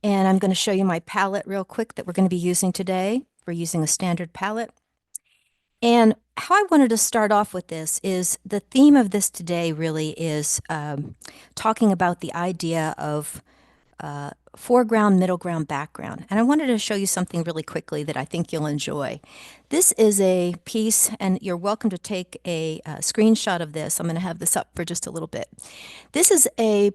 And I'm going to show you my palette real quick that we're going to be using today. We're using a standard palette. And how I wanted to start off with this is the theme of this today really is talking about the idea of foreground, middle ground, background. And I wanted to show you something really quickly that I think you'll enjoy. This is a piece, and you're welcome to take a screenshot of this. I'm going to have this up for just a little bit. This is a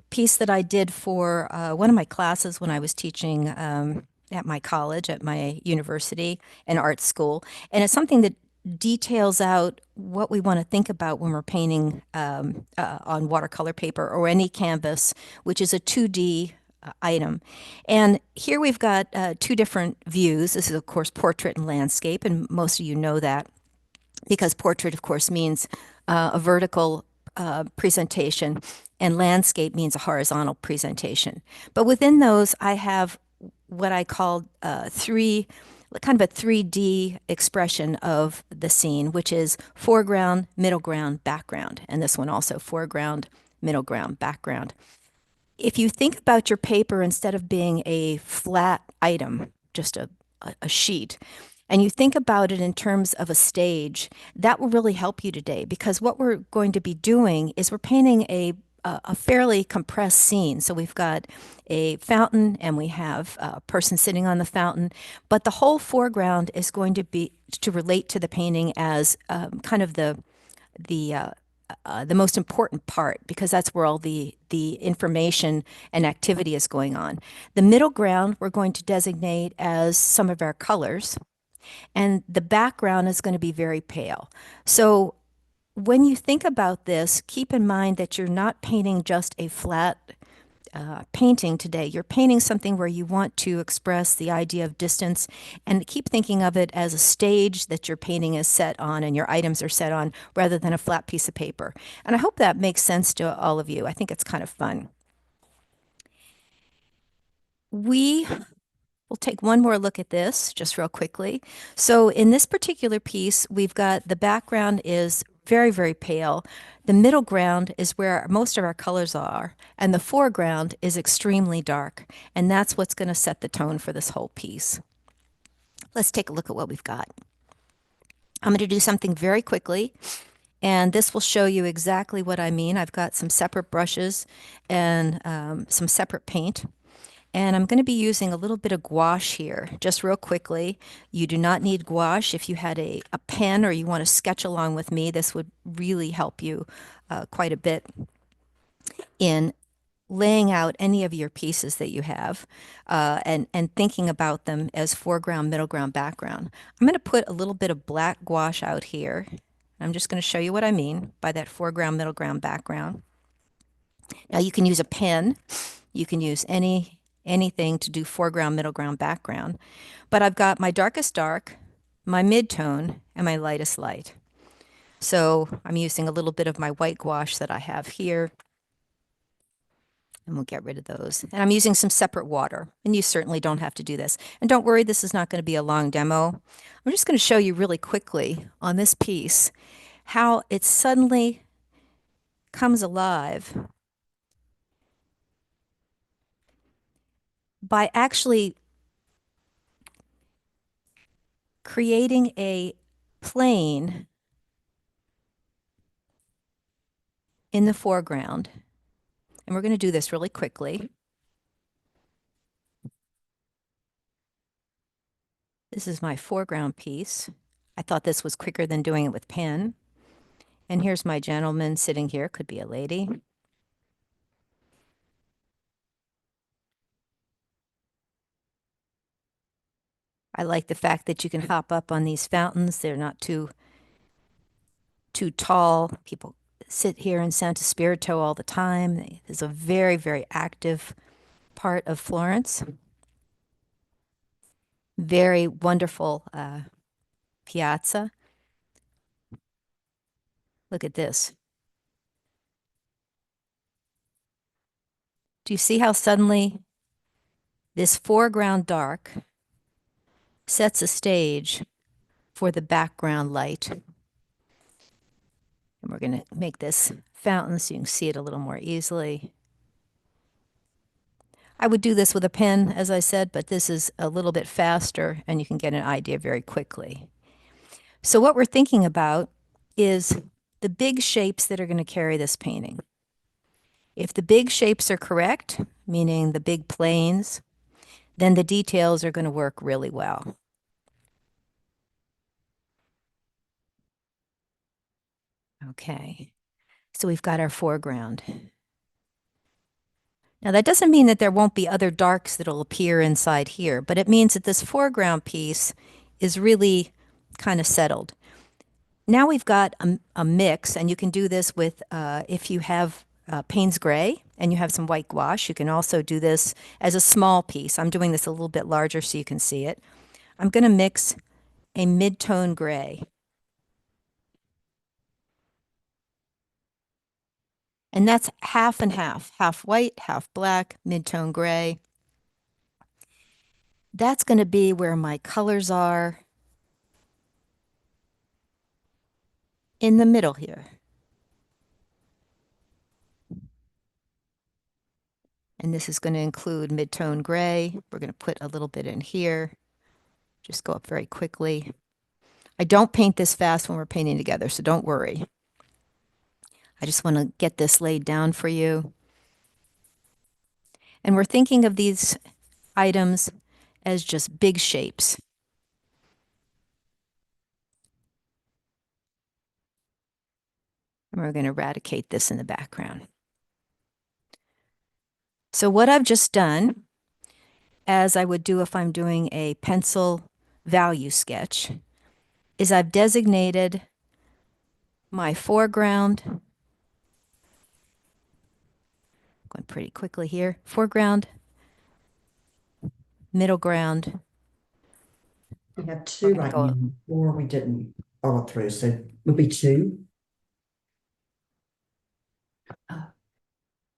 piece that I did for one of my classes when I was teaching at my college, at my university and art school. And it's something that details out what we want to think about when we're painting on watercolor paper or any canvas, which is a 2D item. And here we've got two different views. This is, of course, portrait and landscape, and most of you know that because portrait, of course, means a vertical presentation, and landscape means a horizontal presentation. But within those, I have what I call kind of a 3D expression of the scene, which is foreground, middle ground, background. And this one also, foreground, middle ground, background. If you think about your paper instead of being a flat item, just a sheet, and you think about it in terms of a stage, that will really help you today because what we're going to be doing is we're painting a fairly compressed scene. So we've got a fountain and we have a person sitting on the fountain, but the whole foreground is going to be to relate to the painting as kind of the the most important part because that's where all the information and activity is going on. The middle ground we're going to designate as some of our colors, and the background is going to be very pale. So when you think about this, keep in mind that you're not painting just a flat painting today. You're painting something where you want to express the idea of distance and keep thinking of it as a stage that your painting is set on and your items are set on rather than a flat piece of paper. And I hope that makes sense to all of you. I think it's kind of fun. We will take one more look at this just real quickly. So in this particular piece, we've got the background is very, very pale. The middle ground is where most of our colors are, and the foreground is extremely dark. And that's what's going to set the tone for this whole piece. Let's take a look at what we've got. I'm going to do something very quickly, and this will show you exactly what I mean. I've got some separate brushes and some separate paint. And I'm going to be using a little bit of gouache here, just real quickly. You do not need gouache. If you had a pen or you want to sketch along with me, this would really help you quite a bit in laying out any of your pieces that you have and thinking about them as foreground, middle ground, background. I'm going to put a little bit of black gouache out here. I'm just going to show you what I mean by that foreground, middle ground, background. Now you can use a pen. You can use anything to do foreground, middle ground, background. But I've got my darkest dark, my mid-tone, and my lightest light. So I'm using a little bit of my white gouache that I have here. And we'll get rid of those. And I'm using some separate water. And you certainly don't have to do this. And don't worry, this is not going to be a long demo. I'm just going to show you really quickly on this piece how it suddenly comes alive by actually creating a plane in the foreground. And we're going to do this really quickly. This is my foreground piece. I thought this was quicker than doing it with pen. And here's my gentleman sitting here, could be a lady. I like the fact that you can hop up on these fountains. They're not too tall. People sit here in Santo Spirito all the time. It's a very, very active part of Florence. Very wonderful piazza. Look at this. Do you see how suddenly this foreground dark sets a stage for the background light? And we're going to make this fountain so you can see it a little more easily. I would do this with a pen, as I said, but this is a little bit faster and you can get an idea very quickly. So what we're thinking about is the big shapes that are going to carry this painting. If the big shapes are correct, meaning the big planes, then the details are going to work really well. Okay, so we've got our foreground. Now that doesn't mean that there won't be other darks that'll appear inside here, but it means that this foreground piece is really kind of settled. Now we've got a mix, and you can do this with, if you have Payne's Gray and you have some white gouache, you can also do this as a small piece. I'm doing this a little bit larger so you can see it. I'm going to mix a mid-tone gray. And that's half and half white, half black, mid-tone gray. That's going to be where my colors are in the middle here. And this is going to include mid-tone gray. We're going to put a little bit in here. Just go up very quickly. I don't paint this fast when we're painting together, so don't worry. I just want to get this laid down for you. And we're thinking of these items as just big shapes. And we're going to eradicate this in the background. So what I've just done, as I would do if I'm doing a pencil value sketch, is I've designated my foreground, going pretty quickly here, foreground, middle ground. We have two right now, or we didn't follow through, so it would be two.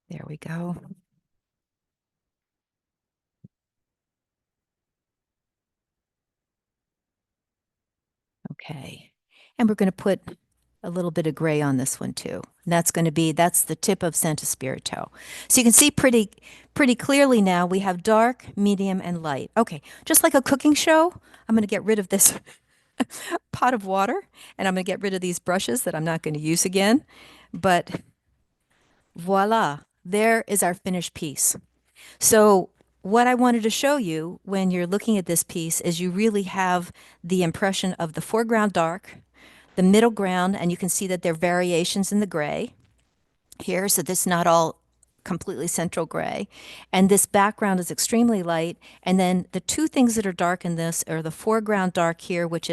There we go. Okay. And we're going to put a little bit of gray on this one too. And that's the tip of Santo Spirito. So you can see pretty clearly now we have dark, medium, and light. Okay, just like a cooking show, I'm going to get rid of this pot of water and I'm going to get rid of these brushes that I'm not going to use again. But voila, there is our finished piece. So what I wanted to show you when you're looking at this piece is you really have the impression of the foreground dark, the middle ground, and you can see that there are variations in the gray here, so this is not all completely central gray. And this background is extremely light. And then the two things that are dark in this are the foreground dark here, which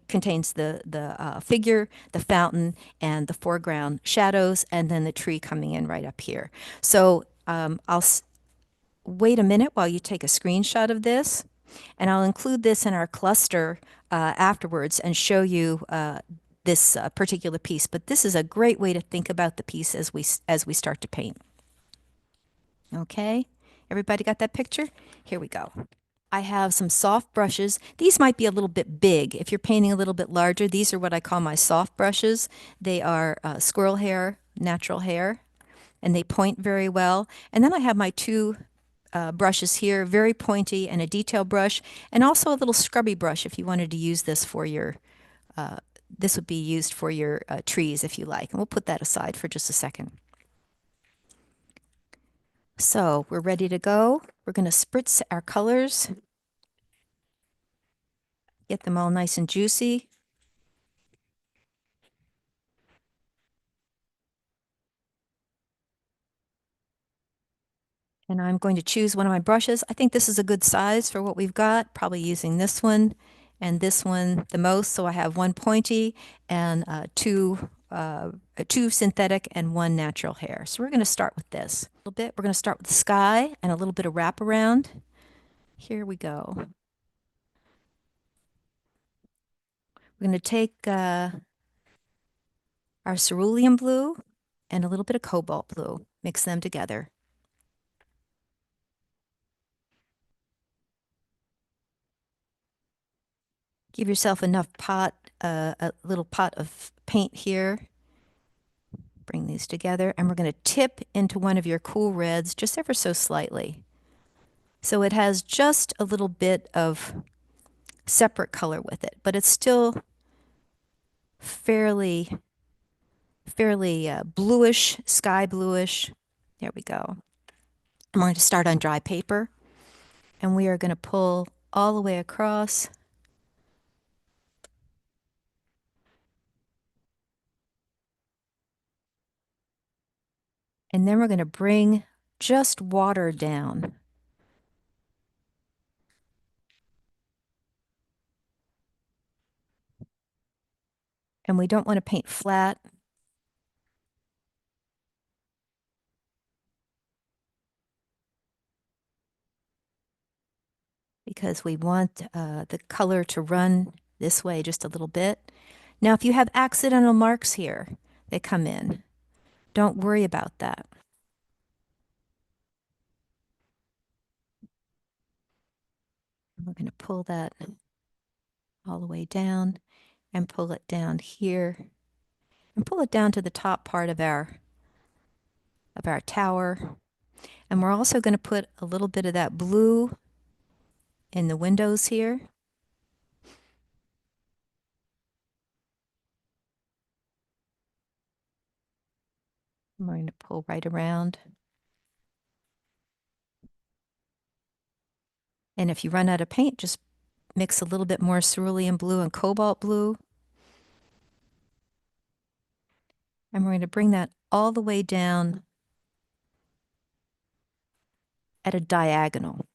contains the figure, the fountain, and the foreground shadows, and then the tree coming in right up here. So I'll wait a minute while you take a screenshot of this, and I'll include this in our cluster afterwards and show you this particular piece. But this is a great way to think about the piece as we start to paint. Okay, everybody got that picture? Here we go. I have some soft brushes. These might be a little bit big. If you're painting a little bit larger, these are what I call my soft brushes. They are squirrel hair, natural hair, and they point very well. And then I have my two brushes here, very pointy, and a detail brush, and also a little scrubby brush if you wanted to use this for your, this would be used for your trees if you like. And we'll put that aside for just a second. So we're ready to go. We're going to spritz our colors, get them all nice and juicy. And I'm going to choose one of my brushes. I think this is a good size for what we've got, probably using this one and this one the most. So I have one pointy and two synthetic and one natural hair. So we're going to start with this. A little bit. We're going to start with the sky and a little bit of wraparound. Here we go. We're going to take our cerulean blue and a little bit of cobalt blue. Mix them together. Give yourself enough a little pot of paint here. Bring these together, and we're going to tip into one of your cool reds just ever so slightly. So it has just a little bit of separate color with it, but it's still fairly bluish, sky bluish. There we go. I'm going to start on dry paper, and we are going to pull all the way across. And then we're going to bring just water down. And we don't want to paint flat, because we want the color to run this way just a little bit. Now, if you have accidental marks here, they come in. Don't worry about that. We're going to pull that all the way down and pull it down here and pull it down to the top part of our tower. And we're also going to put a little bit of that blue in the windows here. I'm going to pull right around. And if you run out of paint, just mix a little bit more cerulean blue and cobalt blue. And we're going to bring that all the way down at a diagonal.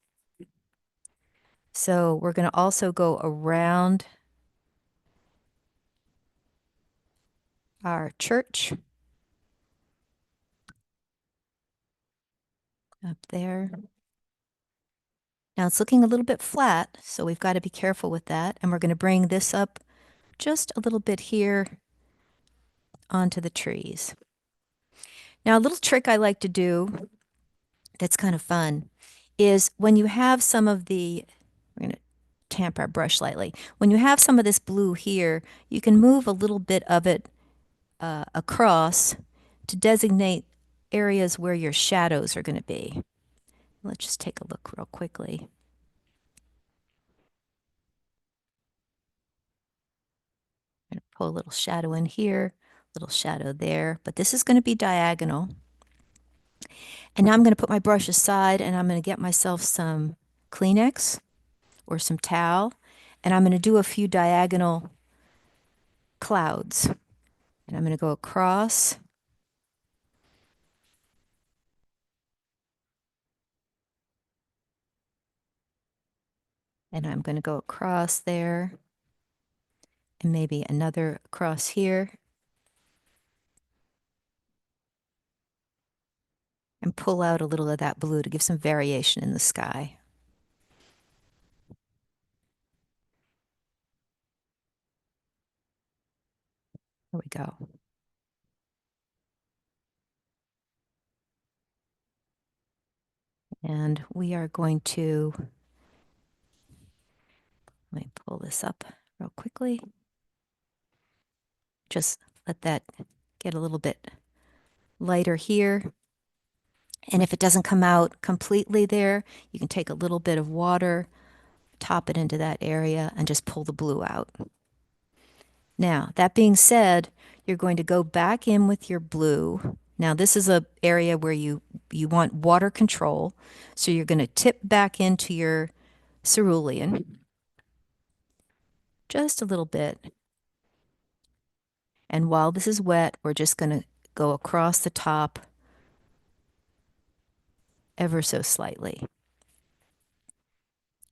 So we're going to also go around our church up there. Now it's looking a little bit flat, so we've got to be careful with that. And we're going to bring this up just a little bit here onto the trees. Now, a little trick I like to do that's kind of fun is when you have some of the, we're going to tamp our brush lightly. When you have some of this blue here, you can move a little bit of it across to designate areas where your shadows are going to be. Let's just take a look real quickly. I'm going to pull a little shadow in here, little shadow there, but this is going to be diagonal. And now I'm going to put my brush aside and I'm going to get myself some Kleenex or some towel, and I'm going to do a few diagonal clouds. And I'm going to go across. And I'm going to go across there. And maybe another across here. And pull out a little of that blue to give some variation in the sky. There we go. And we are going to, let me pull this up real quickly. Just let that get a little bit lighter here. And if it doesn't come out completely there, you can take a little bit of water, top it into that area, and just pull the blue out. Now, that being said, you're going to go back in with your blue. Now, this is an area where you want water control, so you're going to tip back into your cerulean just a little bit. And while this is wet, we're just going to go across the top ever so slightly.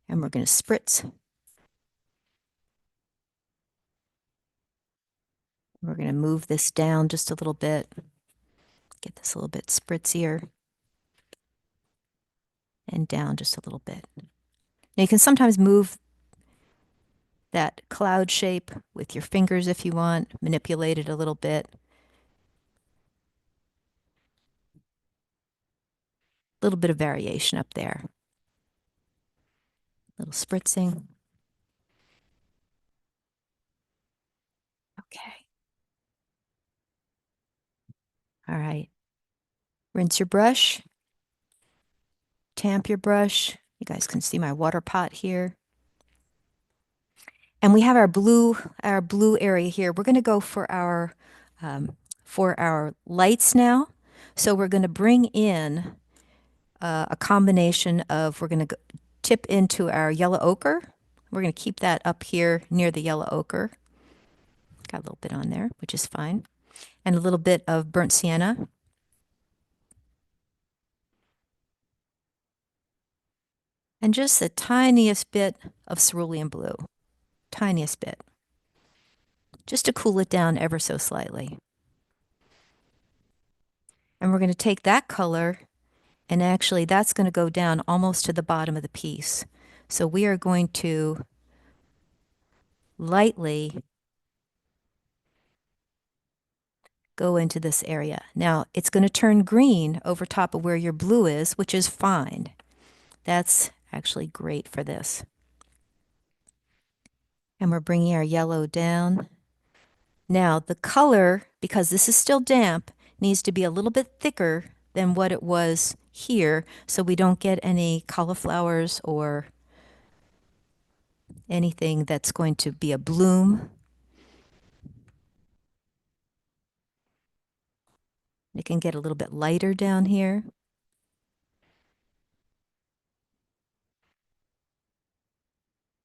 And we're going to spritz. We're going to move this down just a little bit, get this a little bit spritzier, and down just a little bit. Now you can sometimes move that cloud shape with your fingers if you want, manipulate it a little bit. A little bit of variation up there. A little spritzing. Okay. All right. Rinse your brush. Tamp your brush. You guys can see my water pot here. And we have our blue area here. We're going to go for our lights now. So we're going to bring in a combination of, we're going to tip into our yellow ochre. We're going to keep that up here near the yellow ochre. Got a little bit on there, which is fine. And a little bit of burnt sienna. And just the tiniest bit of cerulean blue. Tiniest bit. Just to cool it down ever so slightly. And we're going to take that color, and actually that's going to go down almost to the bottom of the piece. So we are going to lightly go into this area. Now it's going to turn green over top of where your blue is, which is fine. That's actually great for this. And we're bringing our yellow down. Now the color, because this is still damp, needs to be a little bit thicker than what it was here, so we don't get any cauliflowers or anything that's going to be a bloom. It can get a little bit lighter down here.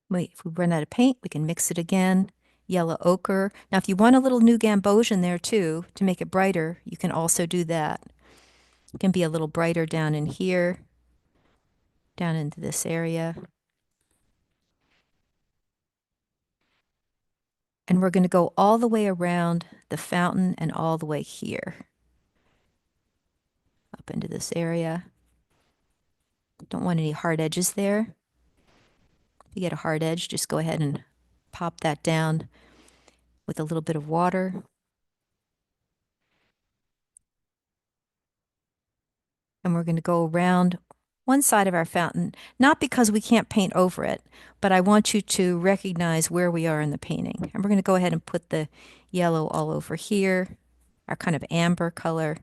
Wait, if we run out of paint, we can mix it again. Yellow ochre. Now, if you want a little new gamboge in there too, to make it brighter, you can also do that. It can be a little brighter down in here, down into this area. And we're going to go all the way around the fountain and all the way here. Up into this area. Don't want any hard edges there. If you get a hard edge, just go ahead and pop that down with a little bit of water. And we're going to go around one side of our fountain, not because we can't paint over it, but I want you to recognize where we are in the painting. And we're going to go ahead and put the yellow all over here, our kind of amber color.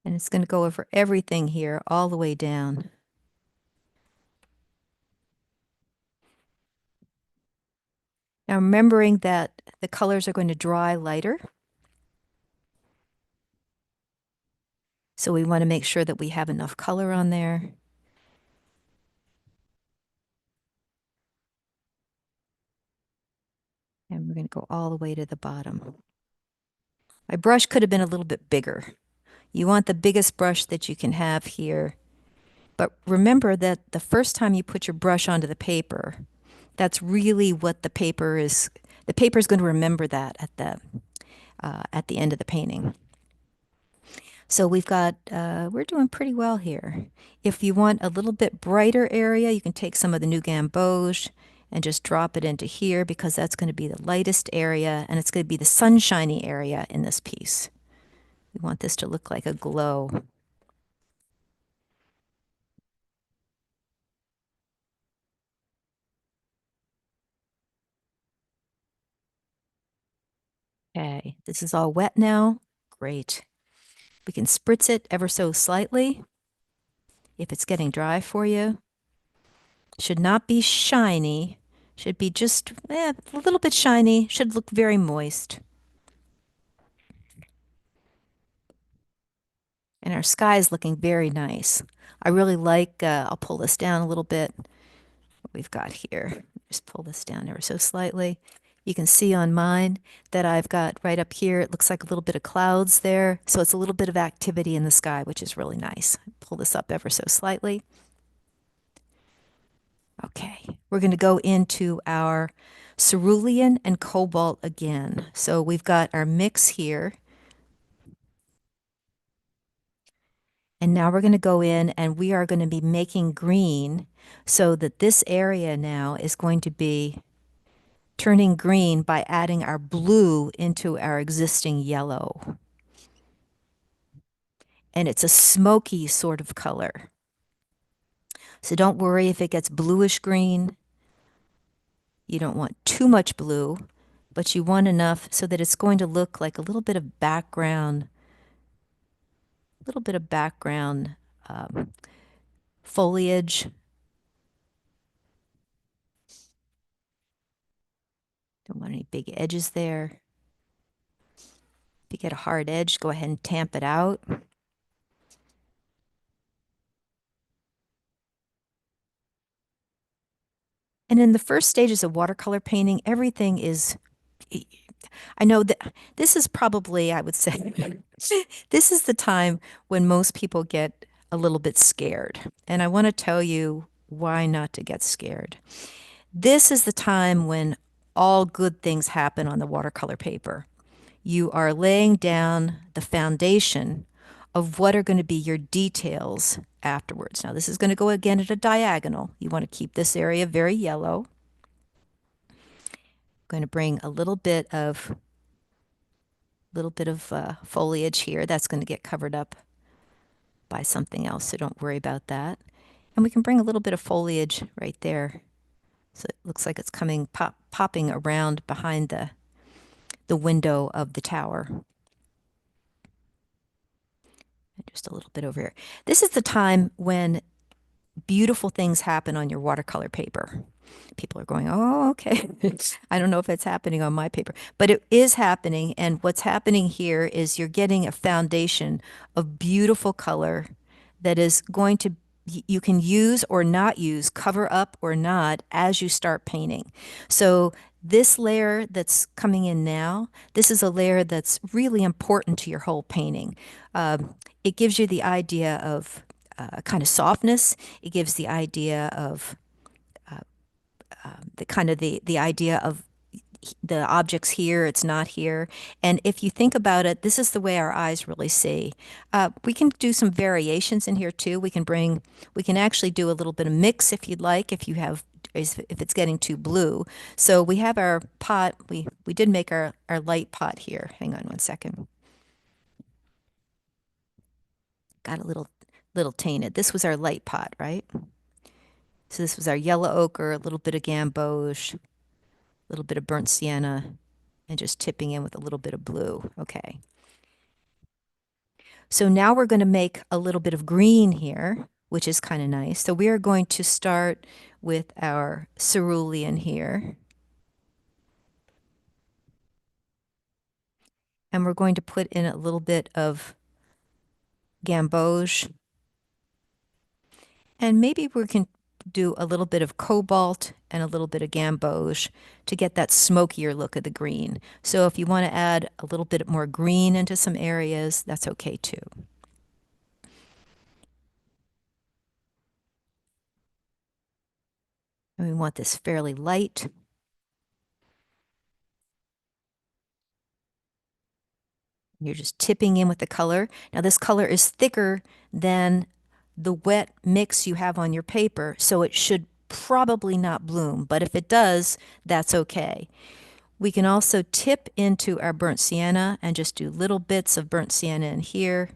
And it's going to go over everything here, all the way down. Now remembering that the colors are going to dry lighter. So we want to make sure that we have enough color on there. And we're going to go all the way to the bottom. My brush could have been a little bit bigger. You want the biggest brush that you can have here. But remember that the first time you put your brush onto the paper, that's really what the paper is going to remember that at the end of the painting. So we've got, we're doing pretty well here. If you want a little bit brighter area, you can take some of the new gamboge and just drop it into here, because that's going to be the lightest area and it's going to be the sunshiny area in this piece. We want this to look like a glow. Okay, this is all wet now. Great. We can spritz it ever so slightly if it's getting dry for you. Should not be shiny. Should be just a little bit shiny. Should look very moist. And our sky is looking very nice. I really like, I'll pull this down a little bit. What we've got here. Just pull this down ever so slightly. You can see on mine that I've got right up here, it looks like a little bit of clouds there. So it's a little bit of activity in the sky, which is really nice. Pull this up ever so slightly. Okay, we're going to go into our cerulean and cobalt again. So we've got our mix here. And now we're going to go in and we are going to be making green, so that this area now is going to be turning green by adding our blue into our existing yellow. And it's a smoky sort of color. So don't worry if it gets bluish green. You don't want too much blue, but you want enough so that it's going to look like a little bit of background little bit of background foliage. Don't want any big edges there. If you get a hard edge, go ahead and tamp it out. And in the first stages of watercolor painting, everything is, I know that this is probably, I would say, this is the time when most people get a little bit scared. And I want to tell you why not to get scared. This is the time when all good things happen on the watercolor paper. You are laying down the foundation of what are going to be your details afterwards. Now, this is going to go again at a diagonal. You want to keep this area very yellow. I'm going to bring a little bit of foliage here. That's going to get covered up by something else, so don't worry about that. And we can bring a little bit of foliage right there. So it looks like it's coming popping around behind the window of the tower. And just a little bit over here. This is the time when beautiful things happen on your watercolor paper. People are going, oh, okay. I don't know if it's happening on my paper, but it is happening. And what's happening here is you're getting a foundation of beautiful color that is going to, you can use or not use, cover up or not, as you start painting. So this layer that's coming in now, this is a layer that's really important to your whole painting. It gives you the idea of kind of softness. It gives the idea of the idea of the objects here, it's not here. And if you think about it, this is the way our eyes really see. We can do some variations in here too. We can actually do a little bit of mix if you'd like, if it's getting too blue. So we have our pot, we did make our light pot here. Hang on one second. Got a little tainted. This was our light pot, right? So this was our yellow ochre, a little bit of gamboge, a little bit of burnt sienna, and just tipping in with a little bit of blue. Okay. So now we're going to make a little bit of green here, which is kind of nice. So we are going to start with our cerulean here. And we're going to put in a little bit of gamboge. And maybe we can do a little bit of cobalt and a little bit of gamboge to get that smokier look of the green. So if you want to add a little bit more green into some areas, that's okay too. And we want this fairly light. You're just tipping in with the color. Now this color is thicker than the wet mix you have on your paper, so it should probably not bloom, but if it does, that's okay. We can also tip into our burnt sienna and just do little bits of burnt sienna in here.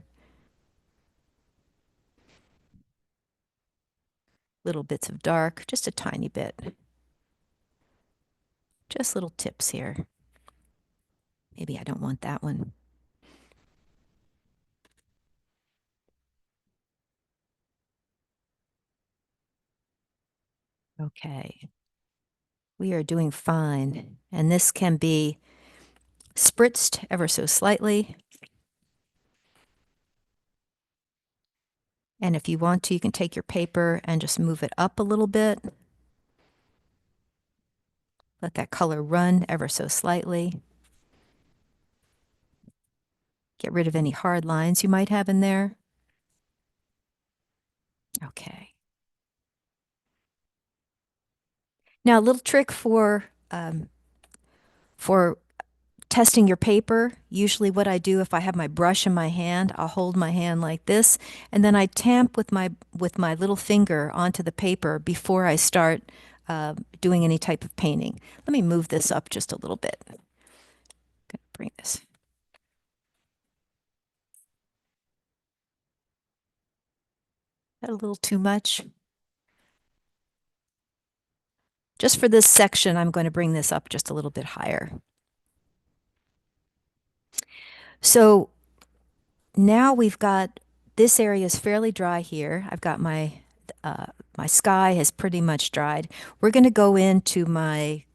Little bits of dark, just a tiny bit. Just little tips here. Maybe I don't want that one. Okay. We are doing fine. And this can be spritzed ever so slightly. And if you want to, you can take your paper and just move it up a little bit. Let that color run ever so slightly. Get rid of any hard lines you might have in there. Okay. Now, a little trick for testing your paper. Usually what I do, if I have my brush in my hand, I'll hold my hand like this, and then I tamp with my little finger onto the paper before I start doing any type of painting. Let me move this up just a little bit. I'm gonna bring this. That a little too much? Just for this section, I'm going to bring this up just a little bit higher. So now we've got this area is fairly dry here. I've got my sky has pretty much dried. We're going to go into my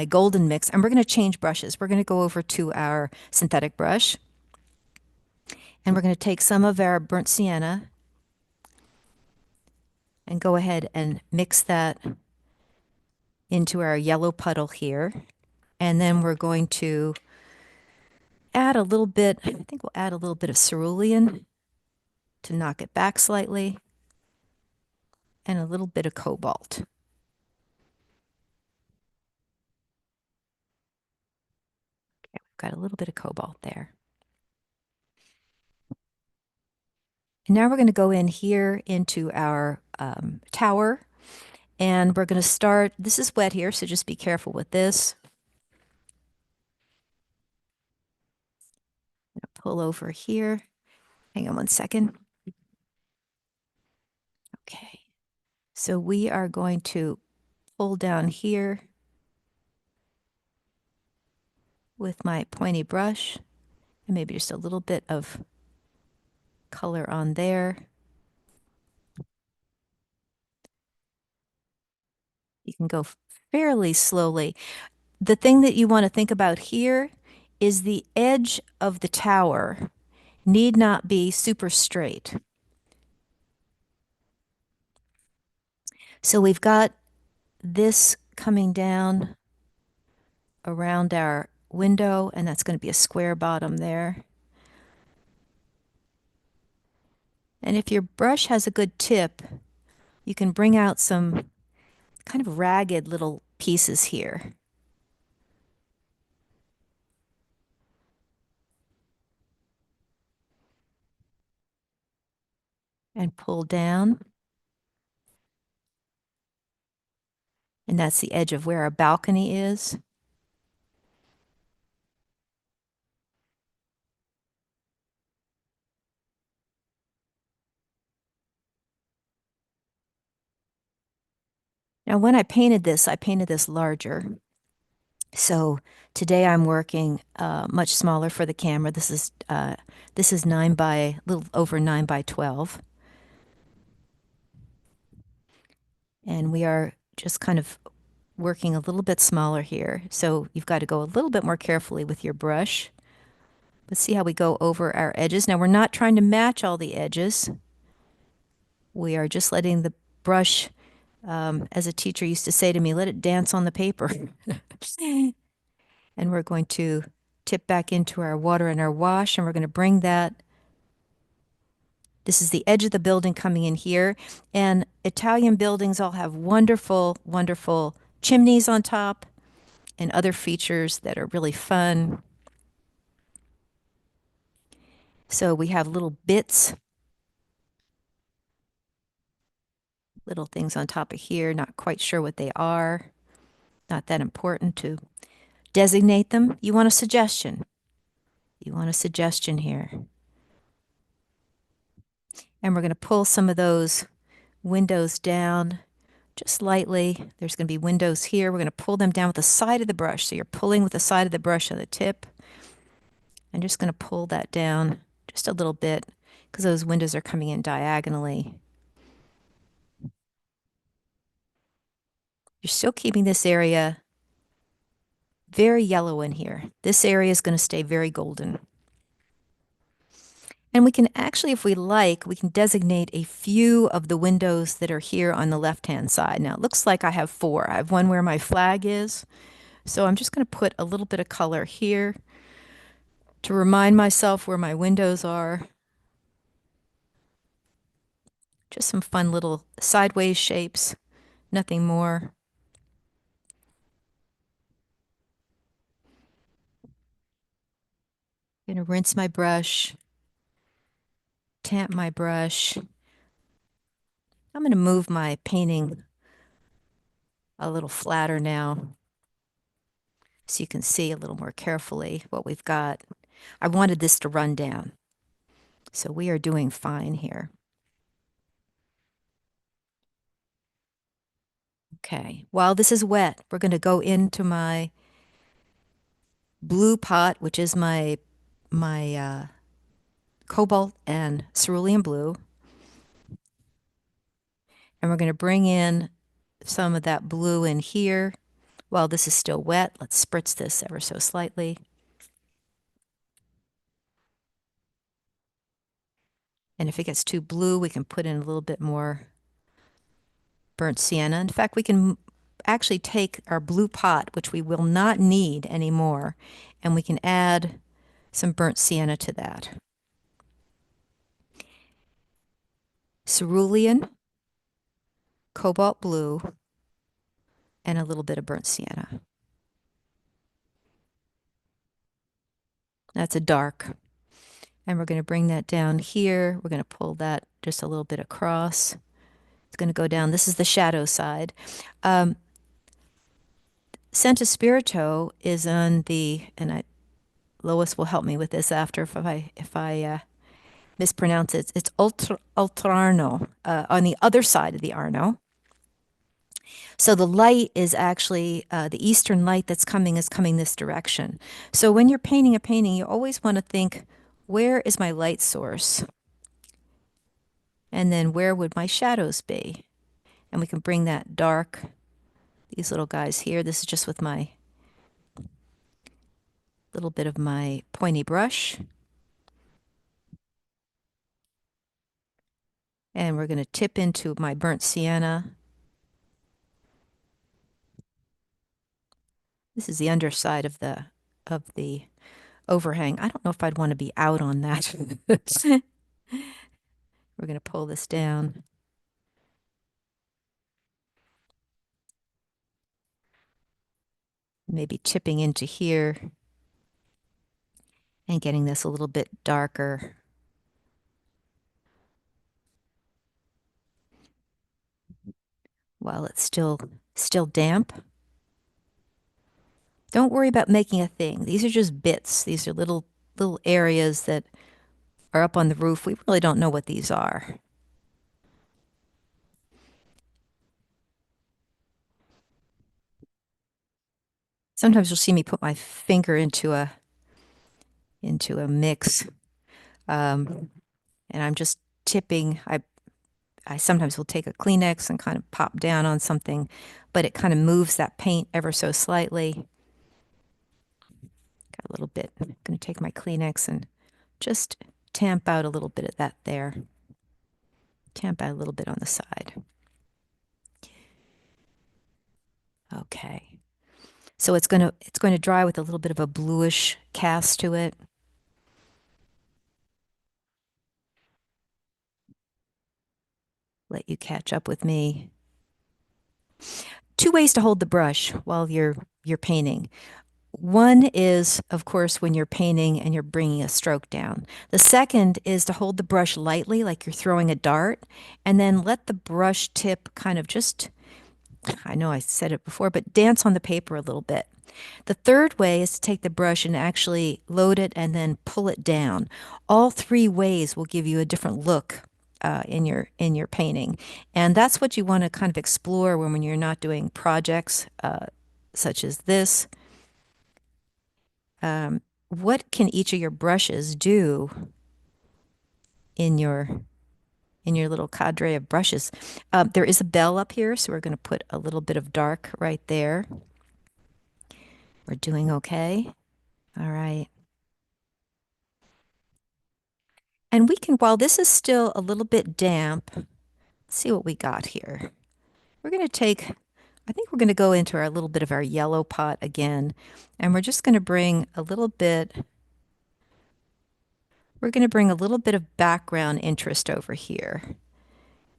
golden mix, and we're going to change brushes. We're going to go over to our synthetic brush, and we're going to take some of our burnt sienna and go ahead and mix that into our yellow puddle here. And then we're going to add a little bit, I think we'll add a little bit of cerulean to knock it back slightly, and a little bit of cobalt. Okay, we've got a little bit of cobalt there. And now we're going to go in here into our tower, and we're going to start, this is wet here, so just be careful with this. Pull over here. Hang on one second. Okay. So we are going to pull down here with my pointy brush, and maybe just a little bit of color on there. You can go fairly slowly. The thing that you want to think about here is the edge of the tower need not be super straight. So we've got this coming down around our window, and that's going to be a square bottom there. And if your brush has a good tip, you can bring out some kind of ragged little pieces here. And pull down. And that's the edge of where our balcony is. Now, when I painted this larger. So today I'm working much smaller for the camera. This is 9 by, a little over 9 by 12. And we are just kind of working a little bit smaller here. So you've got to go a little bit more carefully with your brush. Let's see how we go over our edges. Now, we're not trying to match all the edges. We are just letting the brush, as a teacher used to say to me, let it dance on the paper. And we're going to tip back into our water and our wash, and we're going to bring that. This is the edge of the building coming in here. And Italian buildings all have wonderful, wonderful chimneys on top and other features that are really fun. So we have little bits, little things on top of here, not quite sure what they are. Not that important to designate them. You want a suggestion. You want a suggestion here. And we're going to pull some of those windows down just lightly. There's going to be windows here. We're going to pull them down with the side of the brush. So you're pulling with the side of the brush on the tip. I'm just going to pull that down just a little bit because those windows are coming in diagonally. You're still keeping this area very yellow in here. This area is going to stay very golden. And we can actually, if we like, we can designate a few of the windows that are here on the left-hand side. Now, it looks like I have 4. I have one where my flag is. So I'm just going to put a little bit of color here to remind myself where my windows are. Just some fun little sideways shapes, nothing more. I'm going to rinse my brush, tamp my brush. I'm going to move my painting a little flatter now so you can see a little more carefully what we've got. I wanted this to run down, so we are doing fine here. Okay, while this is wet, we're going to go into my blue pot, which is my cobalt and cerulean blue. And we're going to bring in some of that blue in here. While this is still wet, let's spritz this ever so slightly. And if it gets too blue, we can put in a little bit more burnt sienna. In fact, we can actually take our blue pot, which we will not need anymore, and we can add some burnt sienna to that. Cerulean, cobalt blue, and a little bit of burnt sienna. That's a dark. And we're going to bring that down here. We're going to pull that just a little bit across. It's going to go down. This is the shadow side. Santo Spirito is on the, and Lois will help me with this after if I mispronounce it. It's Oltrarno, on the other side of the Arno. So the light is actually, the eastern light that's coming is coming this direction. So when you're painting a painting, you always want to think, where is my light source? And then where would my shadows be? And we can bring that dark, these little guys here. This is just with my little bit of my pointy brush. And we're going to tip into my burnt sienna. This is the underside of the overhang. I don't know if I'd want to be out on that. We're going to pull this down. Maybe chipping into here and getting this a little bit darker. While it's still damp. Don't worry about making a thing. These are just bits. These are little areas that are up on the roof. We really don't know what these are. Sometimes you'll see me put my finger into a mix, and I'm just tipping. I sometimes will take a Kleenex and kind of pop down on something, but it kind of moves that paint ever so slightly. Got a little bit. I'm going to take my Kleenex and just tamp out a little bit of that there. Tamp out a little bit on the side. Okay. So it's going to dry with a little bit of a bluish cast to it. Let you catch up with me. Two ways to hold the brush while you're painting. One is, of course, when you're painting and you're bringing a stroke down. The second is to hold the brush lightly, like you're throwing a dart, and then let the brush tip kind of just, I know I said it before, but dance on the paper a little bit. The third way is to take the brush and actually load it and then pull it down. All three ways will give you a different look in your painting, and that's what you want to kind of explore when you're not doing projects such as this. What can each of your brushes do in your little cadre of brushes? There is a bell up here, so we're going to put a little bit of dark right there. We're doing okay. All right. And we can, while this is still a little bit damp, let's see what we got here. We're going to take, I think we're going to go into our little bit of our yellow pot again, and we're just going to bring a little bit, we're going to bring a little bit of background interest over here.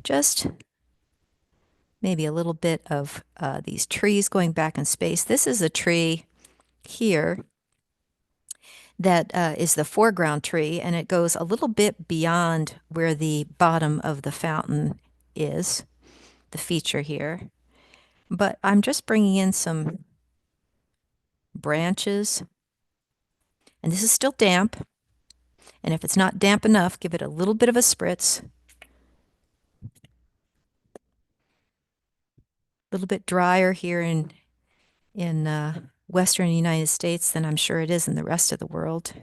Just maybe a little bit of these trees going back in space. This is a tree here that is the foreground tree, and it goes a little bit beyond where the bottom of the fountain is, the feature here. But I'm just bringing in some branches, and this is still damp. And if it's not damp enough, give it a little bit of a spritz. A little bit drier here in Western United States than I'm sure it is in the rest of the world.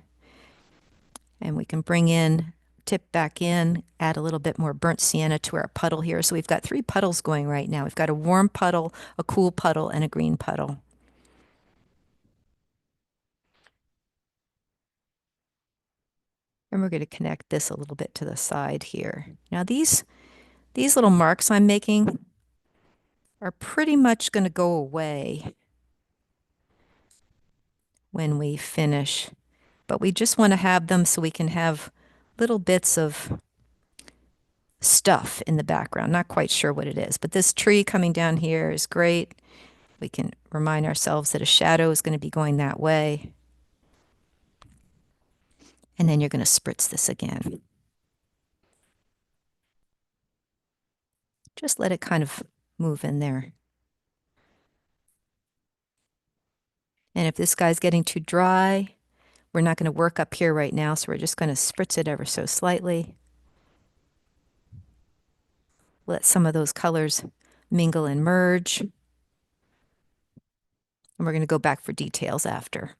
And we can bring in tip back in, add a little bit more burnt sienna to our puddle here. So we've got 3 puddles going right now. We've got a warm puddle, a cool puddle, and a green puddle. And we're going to connect this a little bit to the side here. Now these little marks I'm making are pretty much going to go away when we finish. But we just want to have them so we can have little bits of stuff in the background. Not quite sure what it is, but this tree coming down here is great. We can remind ourselves that a shadow is going to be going that way. And then you're going to spritz this again. Just let it kind of move in there. And if this guy's getting too dry, we're not going to work up here right now, so we're just going to spritz it ever so slightly. Let some of those colors mingle and merge. And we're going to go back for details after.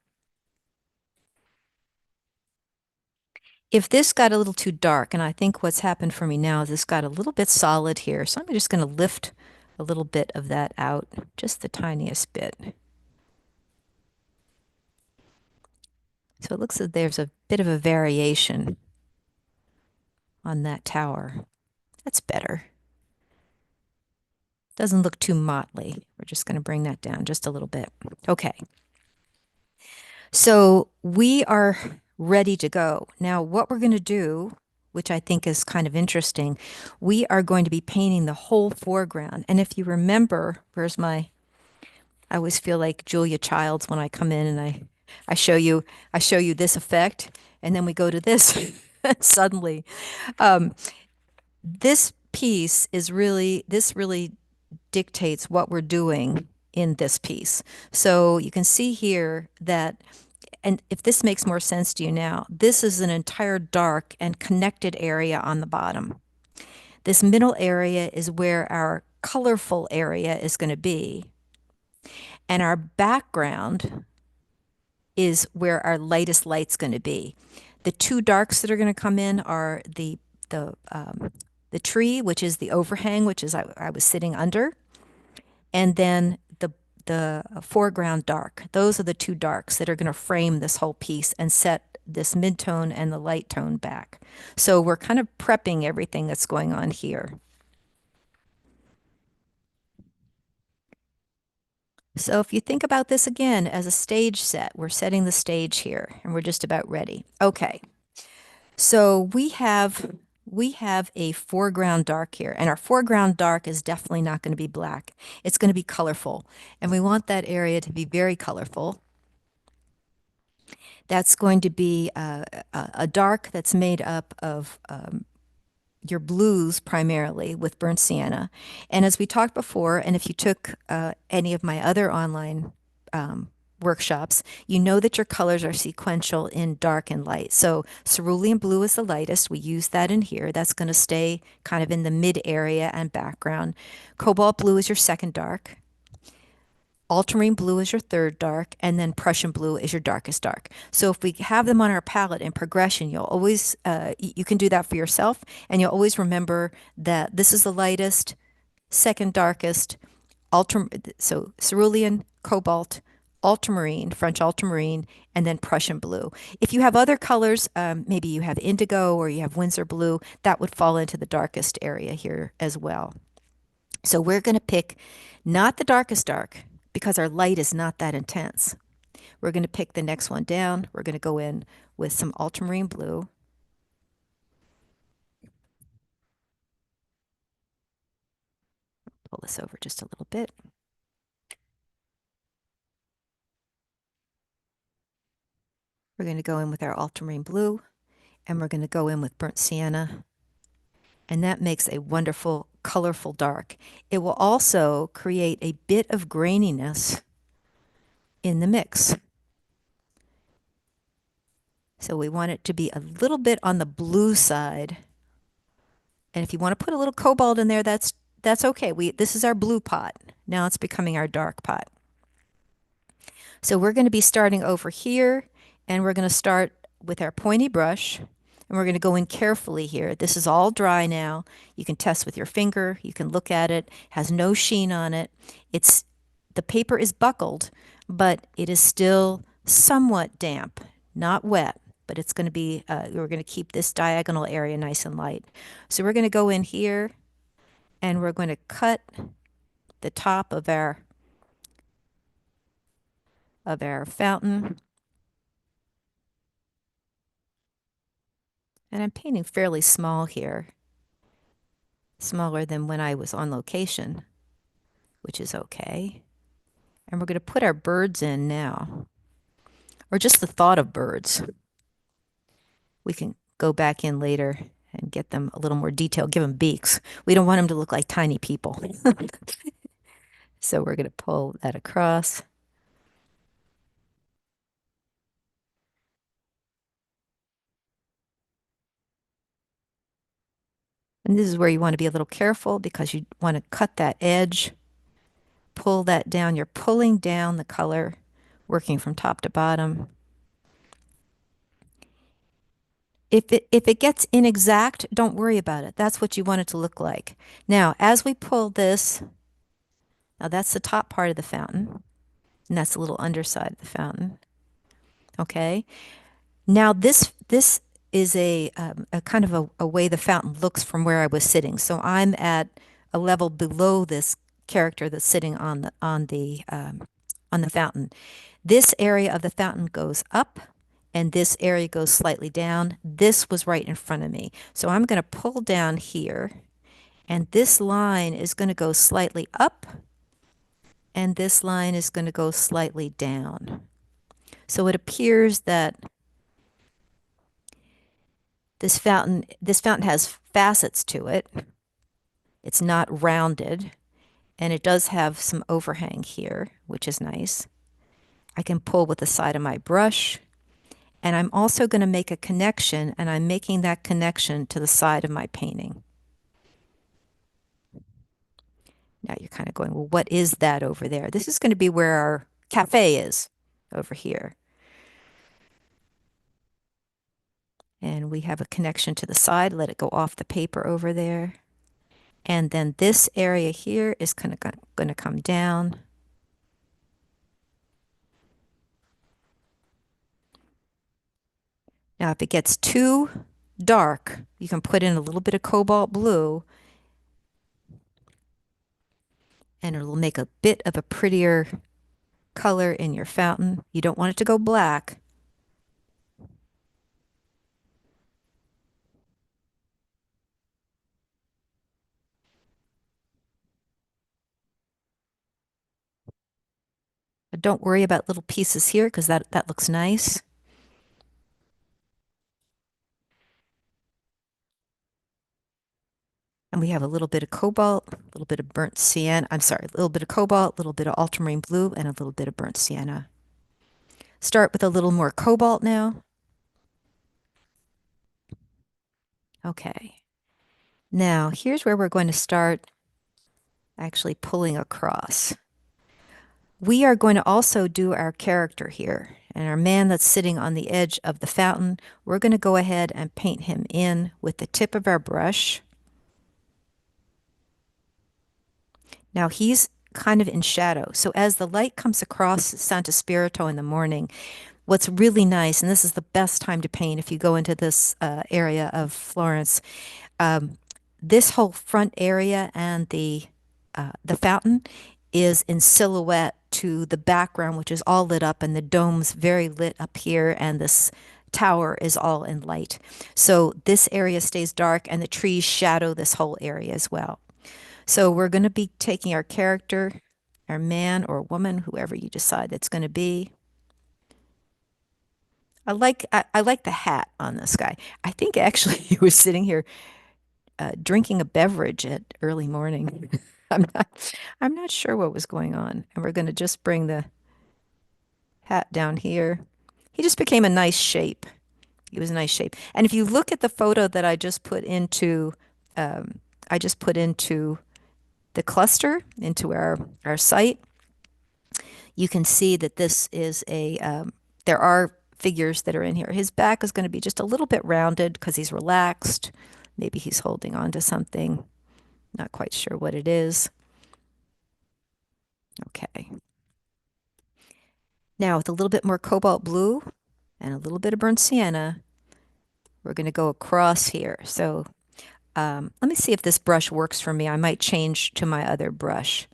If this got a little too dark, and I think what's happened for me now is this got a little bit solid here, so I'm just going to lift a little bit of that out, just the tiniest bit. So it looks as there's a bit of a variation on that tower. That's better. Doesn't look too motley. We're just going to bring that down just a little bit. Okay. So we are ready to go. Now what we're going to do, which I think is kind of interesting, we are going to be painting the whole foreground. And if you remember, I always feel like Julia Childs when I come in and I show you this effect, and then we go to this suddenly. This piece really dictates what we're doing in this piece. So you can see here that, and if this makes more sense to you now, this is an entire dark and connected area on the bottom. This middle area is where our colorful area is going to be. And our background is where our lightest light's going to be. The 2 darks that are going to come in are the tree, which is the overhang, which is I was sitting under, and then the foreground dark. Those are the 2 darks that are going to frame this whole piece and set this mid-tone and the light tone back. So we're kind of prepping everything that's going on here. So if you think about this again as a stage set, we're setting the stage here and we're just about ready. Okay. So we have a foreground dark here, and our foreground dark is definitely not going to be black. It's going to be colorful, and we want that area to be very colorful. That's going to be a dark that's made up of your blues primarily with burnt sienna. And as we talked before, and if you took any of my other online workshops, you know that your colors are sequential in dark and light. So cerulean blue is the lightest. We use that in here. That's going to stay kind of in the mid area and background. Cobalt blue is your second dark. Ultramarine blue is your third dark, and then Prussian blue is your darkest dark. So if we have them on our palette in progression, you'll always, you can do that for yourself, and you'll always remember that this is the lightest, second darkest, so cerulean, cobalt, ultramarine, French ultramarine, and then Prussian blue. If you have other colors, maybe you have indigo or you have Windsor blue, that would fall into the darkest area here as well. So we're going to pick not the darkest dark because our light is not that intense. We're going to pick the next one down. We're going to go in with some ultramarine blue. Pull this over just a little bit. We're going to go in with our ultramarine blue, and we're going to go in with burnt sienna. And that makes a wonderful, colorful dark. It will also create a bit of graininess in the mix. So we want it to be a little bit on the blue side. And if you want to put a little cobalt in there, that's okay. This is our blue pot. Now it's becoming our dark pot. So we're going to be starting over here, and we're going to start with our pointy brush, and And we're going to go in carefully here. This is all dry now. You can test with your finger. You can look at it. It has no sheen on it. It's the paper is buckled, but it is still somewhat damp, not wet, but it's going to be, we're going to keep this diagonal area nice and light. So we're going to go in here and we're going to cut the top of our fountain. And I'm painting fairly small here, smaller than when I was on location, which is okay. And we're going to put our birds in now, or just the thought of birds. We can go back in later and get them a little more detail, give them beaks. We don't want them to look like tiny people. So we're going to pull that across. And this is where you want to be a little careful because you want to cut that edge, pull that down. You're pulling down the color, working from top to bottom. If it gets inexact, don't worry about it. That's what you want it to look like. Now, as we pull this, now that's the top part of the fountain, and that's the little underside of the fountain. Okay. Now this is a kind of a way the fountain looks from where I was sitting. So I'm at a level below this character that's sitting on the fountain. This area of the fountain goes up and this area goes slightly down. This was right in front of me. So I'm going to pull down here and this line is going to go slightly up and this line is going to go slightly down. So it appears that this fountain has facets to it. It's not rounded and it does have some overhang here, which is nice. I can pull with the side of my brush. And I'm also going to make a connection, and I'm making that connection to the side of my painting. Now you're kind of going, well, what is that over there? This is going to be where our cafe is, over here. And we have a connection to the side. Let it go off the paper over there. And then this area here is going to come down. Now, if it gets too dark, you can put in a little bit of cobalt blue and it'll make a bit of a prettier color in your fountain. You don't want it to go black. But don't worry about little pieces here because that looks nice. And we have a little bit of cobalt, a little bit of burnt sienna. I'm sorry, a little bit of cobalt, a little bit of ultramarine blue, and a little bit of burnt sienna. Start with a little more cobalt now. Okay. Now, here's where we're going to start actually pulling across. We are going to also do our character here. And our man that's sitting on the edge of the fountain, we're going to go ahead and paint him in with the tip of our brush. Now he's kind of in shadow. So as the light comes across Santo Spirito in the morning, what's really nice, and this is the best time to paint if you go into this area of Florence, this whole front area and the fountain is in silhouette to the background, which is all lit up, and the dome's very lit up here, and this tower is all in light. So this area stays dark, and the trees shadow this whole area as well. So we're going to be taking our character, our man or woman, whoever you decide that's going to be. I like the hat on this guy. I think actually he was sitting here drinking a beverage at early morning. I'm not sure what was going on. And we're going to just bring the hat down here. He just became a nice shape. He was a nice shape. And if you look at the photo that I just put into the cluster into our site, you can see that this is there are figures that are in here. His back is going to be just a little bit rounded because he's relaxed. Maybe he's holding on to something. Not quite sure what it is. Okay. Now with a little bit more cobalt blue and a little bit of burnt sienna, we're going to go across here. So let me see if this brush works for me. I might change to my other brush.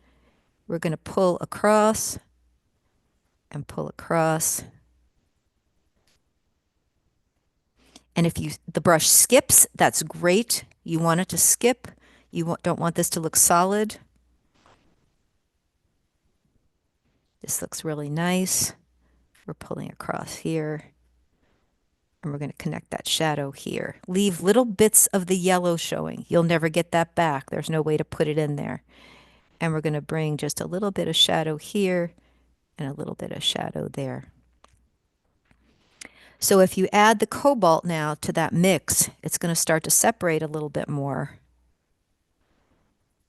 We're going to pull across and pull across. And if the brush skips, that's great. You want it to skip. You don't want this to look solid. This looks really nice. We're pulling across here. And we're going to connect that shadow here. Leave little bits of the yellow showing. You'll never get that back. There's no way to put it in there. And we're going to bring just a little bit of shadow here and a little bit of shadow there. So if you add the cobalt now to that mix, it's going to start to separate a little bit more.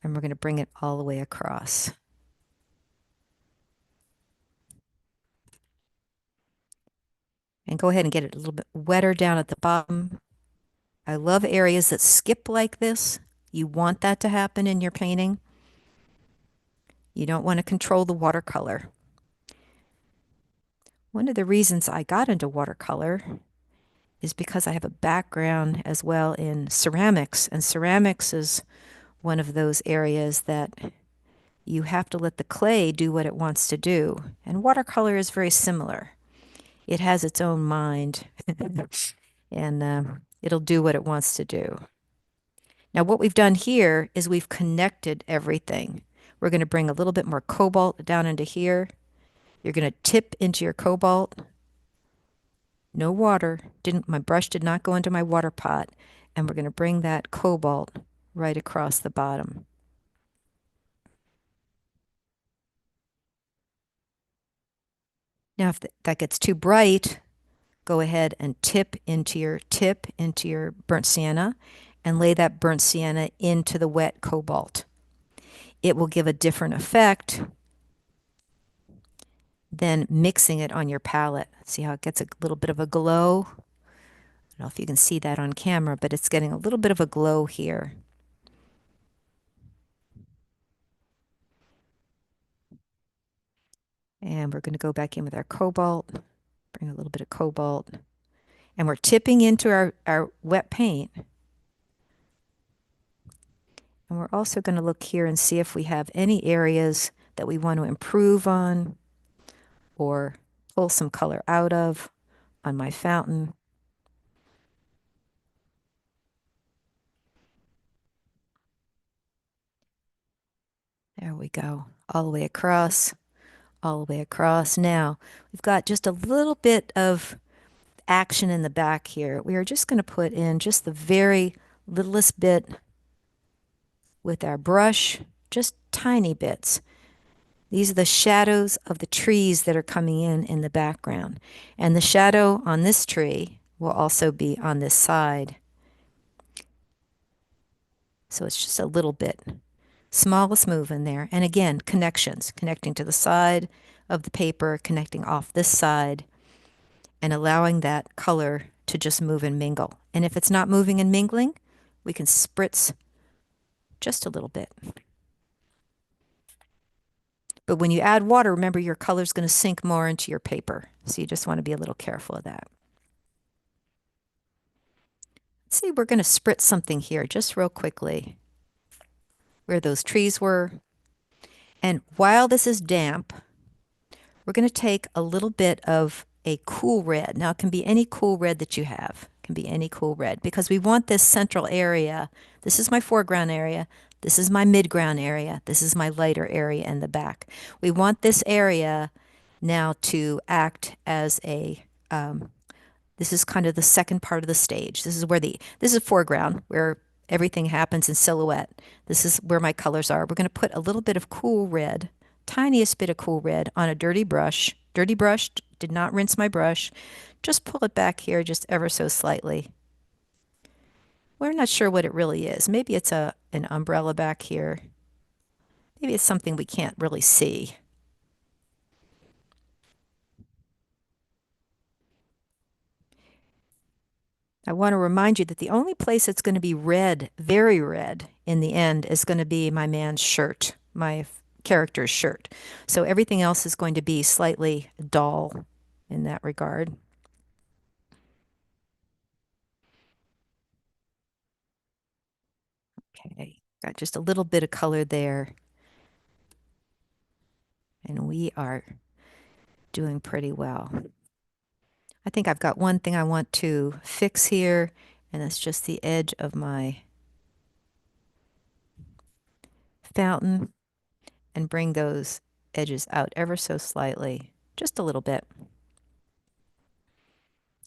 And we're going to bring it all the way across. And go ahead and get it a little bit wetter down at the bottom. I love areas that skip like this. You want that to happen in your painting. You don't want to control the watercolor. One of the reasons I got into watercolor is because I have a background as well in ceramics, and ceramics is one of those areas that you have to let the clay do what it wants to do. And watercolor is very similar. It has its own mind, and it'll do what it wants to do. Now, what we've done here is we've connected everything. We're going to bring a little bit more cobalt down into here. You're going to tip into your cobalt. No water. My brush did not go into my water pot. And we're going to bring that cobalt right across the bottom. Now, if that gets too bright, go ahead and tip into your burnt sienna and lay that burnt sienna into the wet cobalt. It will give a different effect than mixing it on your palette. See how it gets a little bit of a glow? I don't know if you can see that on camera, but it's getting a little bit of a glow here. And we're going to go back in with our cobalt, bring a little bit of cobalt, and we're tipping into our wet paint. And we're also going to look here and see if we have any areas that we want to improve on or pull some color out of on my fountain. There we go, all the way across, all the way across. Now, we've got just a little bit of action in the back here. We are just going to put in just the very littlest bit with our brush, just tiny bits. These are the shadows of the trees that are coming in the background. And the shadow on this tree will also be on this side. So it's just a little bit. Smallest move in there. And again, connections, connecting to the side of the paper, connecting off this side, and allowing that color to just move and mingle. And if it's not moving and mingling, we can spritz just a little bit. But when you add water, remember your color is going to sink more into your paper. So you just want to be a little careful of that. Let's see, we're going to spritz something here just real quickly where those trees were. And while this is damp, we're going to take a little bit of a cool red. Now, it can be any cool red that you have. It can be any cool red because we want this central area. This is my foreground area. This is my midground area. This is my lighter area in the back. We want this area now to act as a, this is kind of the second part of the stage. This is foreground where everything happens in silhouette. This is where my colors are. We're going to put a little bit of cool red, tiniest bit of cool red on a dirty brush. Dirty brush, did not rinse my brush. Just pull it back here just ever so slightly. We're not sure what it really is. Maybe it's an umbrella back here. Maybe it's something we can't really see. I want to remind you that the only place that's going to be red, very red, in the end is going to be my man's shirt, my character's shirt. So everything else is going to be slightly dull in that regard. Okay, got just a little bit of color there. And we are doing pretty well. I think I've got one thing I want to fix here, and that's just the edge of my fountain, and bring those edges out ever so slightly, just a little bit.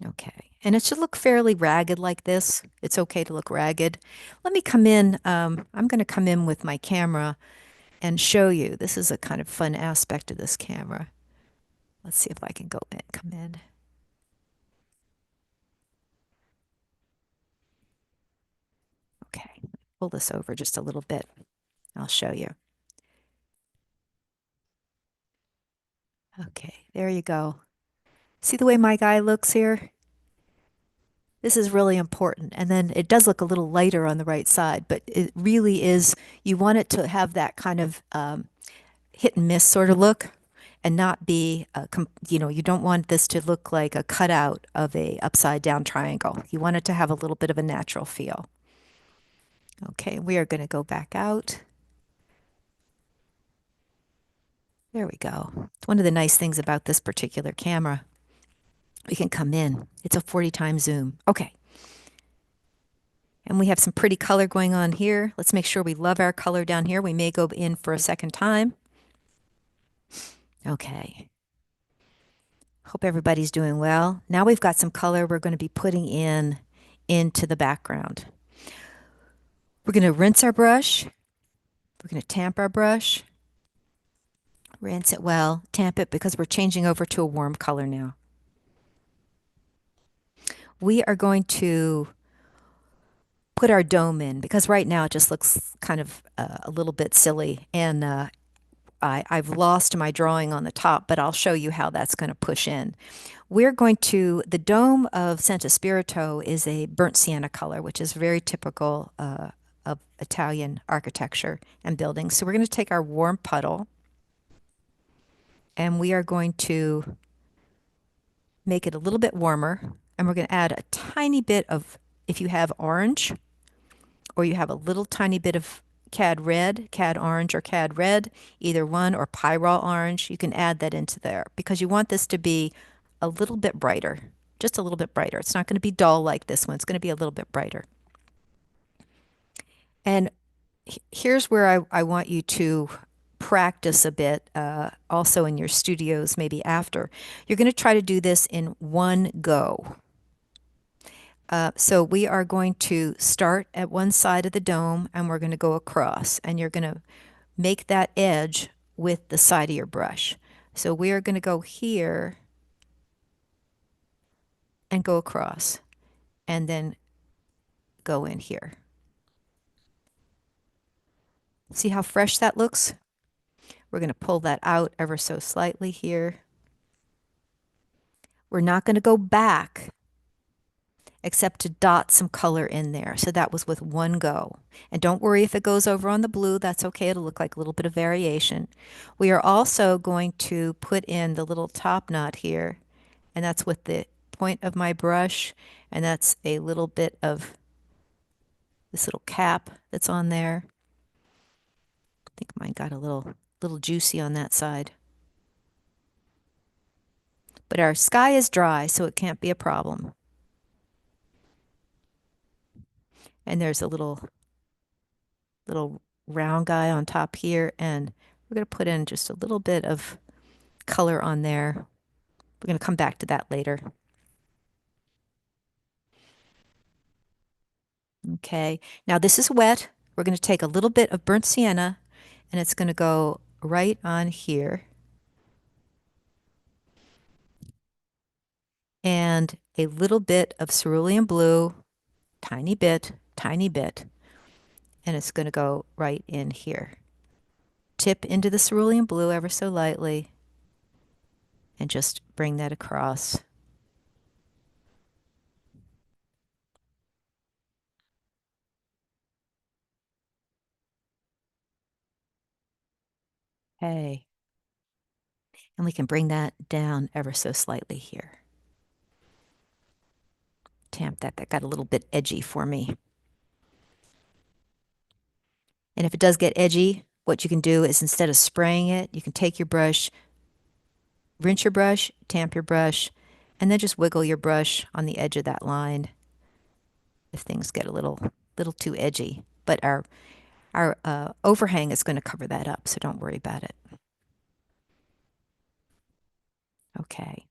Okay, and it should look fairly ragged like this. It's okay to look ragged. Let me come in. I'm going to come in with my camera and show you. This is a kind of fun aspect of this camera. Let's see if I can come in. Okay, pull this over just a little bit. I'll show you. Okay, there you go. See the way my guy looks here? This is really important. And then it does look a little lighter on the right side, but it really is, you want it to have that kind of hit and miss sort of look and not be, you don't want this to look like a cutout of a upside down triangle. You want it to have a little bit of a natural feel. Okay, we are going to go back out. There we go. It's one of the nice things about this particular camera. We can come in. It's a 40 times zoom. Okay. And we have some pretty color going on here. Let's make sure we love our color down here. We may go in for a second time. Okay. Hope everybody's doing well. Now we've got some color we're going to be putting into the background. We're going to rinse our brush. We're going to tamp our brush. Rinse it well. Tamp it because we're changing over to a warm color now. We are going to put our dome in because right now it just looks kind of a little bit silly, and I've lost my drawing on the top, but I'll show you how that's going to push in. The dome of Santo Spirito is a burnt sienna color, which is very typical of Italian architecture and buildings. So we're going to take our warm puddle and we are going to make it a little bit warmer, and we're going to add a tiny bit of, if you have orange, or you have a little tiny bit of cad red, cad orange or cad red, either one, or pyrrole orange, you can add that into there because you want this to be a little bit brighter, just a little bit brighter. It's not going to be dull like this one. It's going to be a little bit brighter. And here's where I want you to practice a bit, also in your studios, maybe after. You're going to try to do this in one go. So we are going to start at one side of the dome and we're going to go across, and you're going to make that edge with the side of your brush. So we are going to go here and go across and then go in here. See how fresh that looks? We're going to pull that out ever so slightly here. We're not going to go back except to dot some color in there. So that was with one go. And don't worry if it goes over on the blue, that's okay. It'll look like a little bit of variation. We are also going to put in the little top knot here, and that's with the point of my brush, and that's a little bit of this little cap that's on there. I think mine got a little juicy on that side. But our sky is dry, so it can't be a problem. And there's a little round guy on top here, and we're going to put in just a little bit of color on there. We're going to come back to that later. Okay, now this is wet. We're going to take a little bit of burnt sienna, and it's going to go right on here. And a little bit of cerulean blue, tiny bit, and it's going to go right in here. Tip into the cerulean blue ever so lightly, and just bring that across. Okay. And we can bring that down ever so slightly here. Tamp that. That got a little bit edgy for me. And if it does get edgy, what you can do is instead of spraying it, you can take your brush, rinse your brush, tamp your brush, and then just wiggle your brush on the edge of that line if things get a little too edgy. But our overhang is going to cover that up, so don't worry about it. Okay.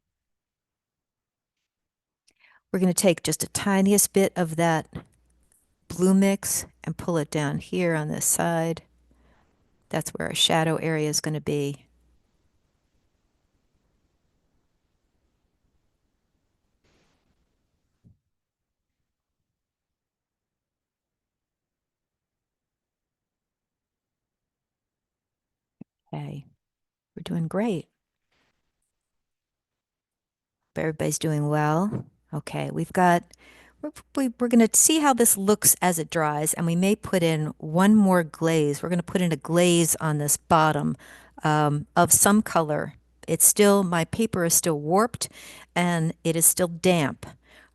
We're going to take just a tiniest bit of that blue mix and pull it down here on this side. That's where our shadow area is going to be. Okay, we're doing great. Everybody's doing well. Okay, we're going to see how this looks as it dries, and we may put in one more glaze. We're going to put in a glaze on this bottom of some color. It's still, my paper is still warped, and it is still damp.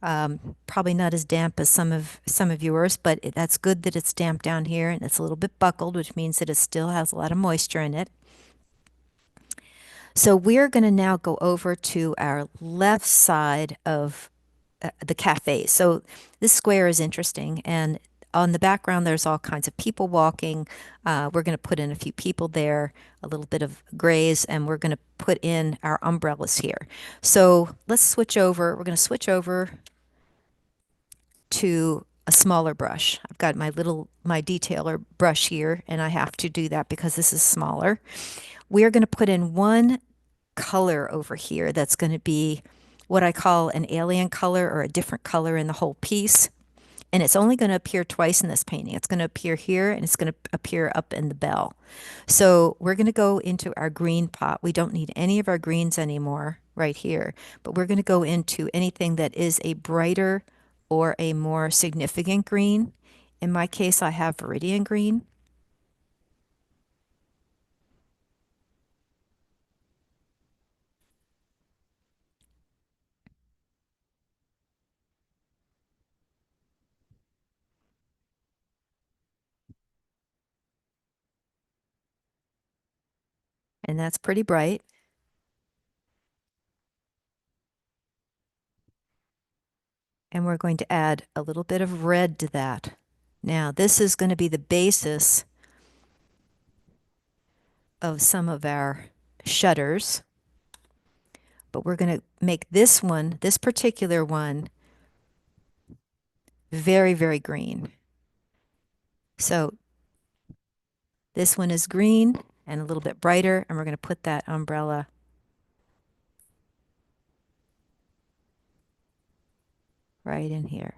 Probably not as damp as some of yours, but that's good that it's damp down here, and it's a little bit buckled, which means that it still has a lot of moisture in it. So we're going to now go over to our left side of the cafe. So this square is interesting, and on the background there's all kinds of people walking. We're going to put in a few people there, a little bit of grays, and we're going to put in our umbrellas here. So let's switch over. We're going to switch over to a smaller brush. I've got my detailer brush here, and I have to do that because this is smaller. We're going to put in one color over here that's going to be what I call an alien color, or a different color in the whole piece. And it's only going to appear twice in this painting. It's going to appear here, and it's going to appear up in the bell. So we're going to go into our green pot. We don't need any of our greens anymore right here, but we're going to go into anything that is a brighter or a more significant green. In my case, I have Viridian green. And that's pretty bright. And we're going to add a little bit of red to that. Now, this is going to be the basis of some of our shutters, but we're going to make this one, this particular one, very, very green. So this one is green and a little bit brighter, and we're going to put that umbrella right in here.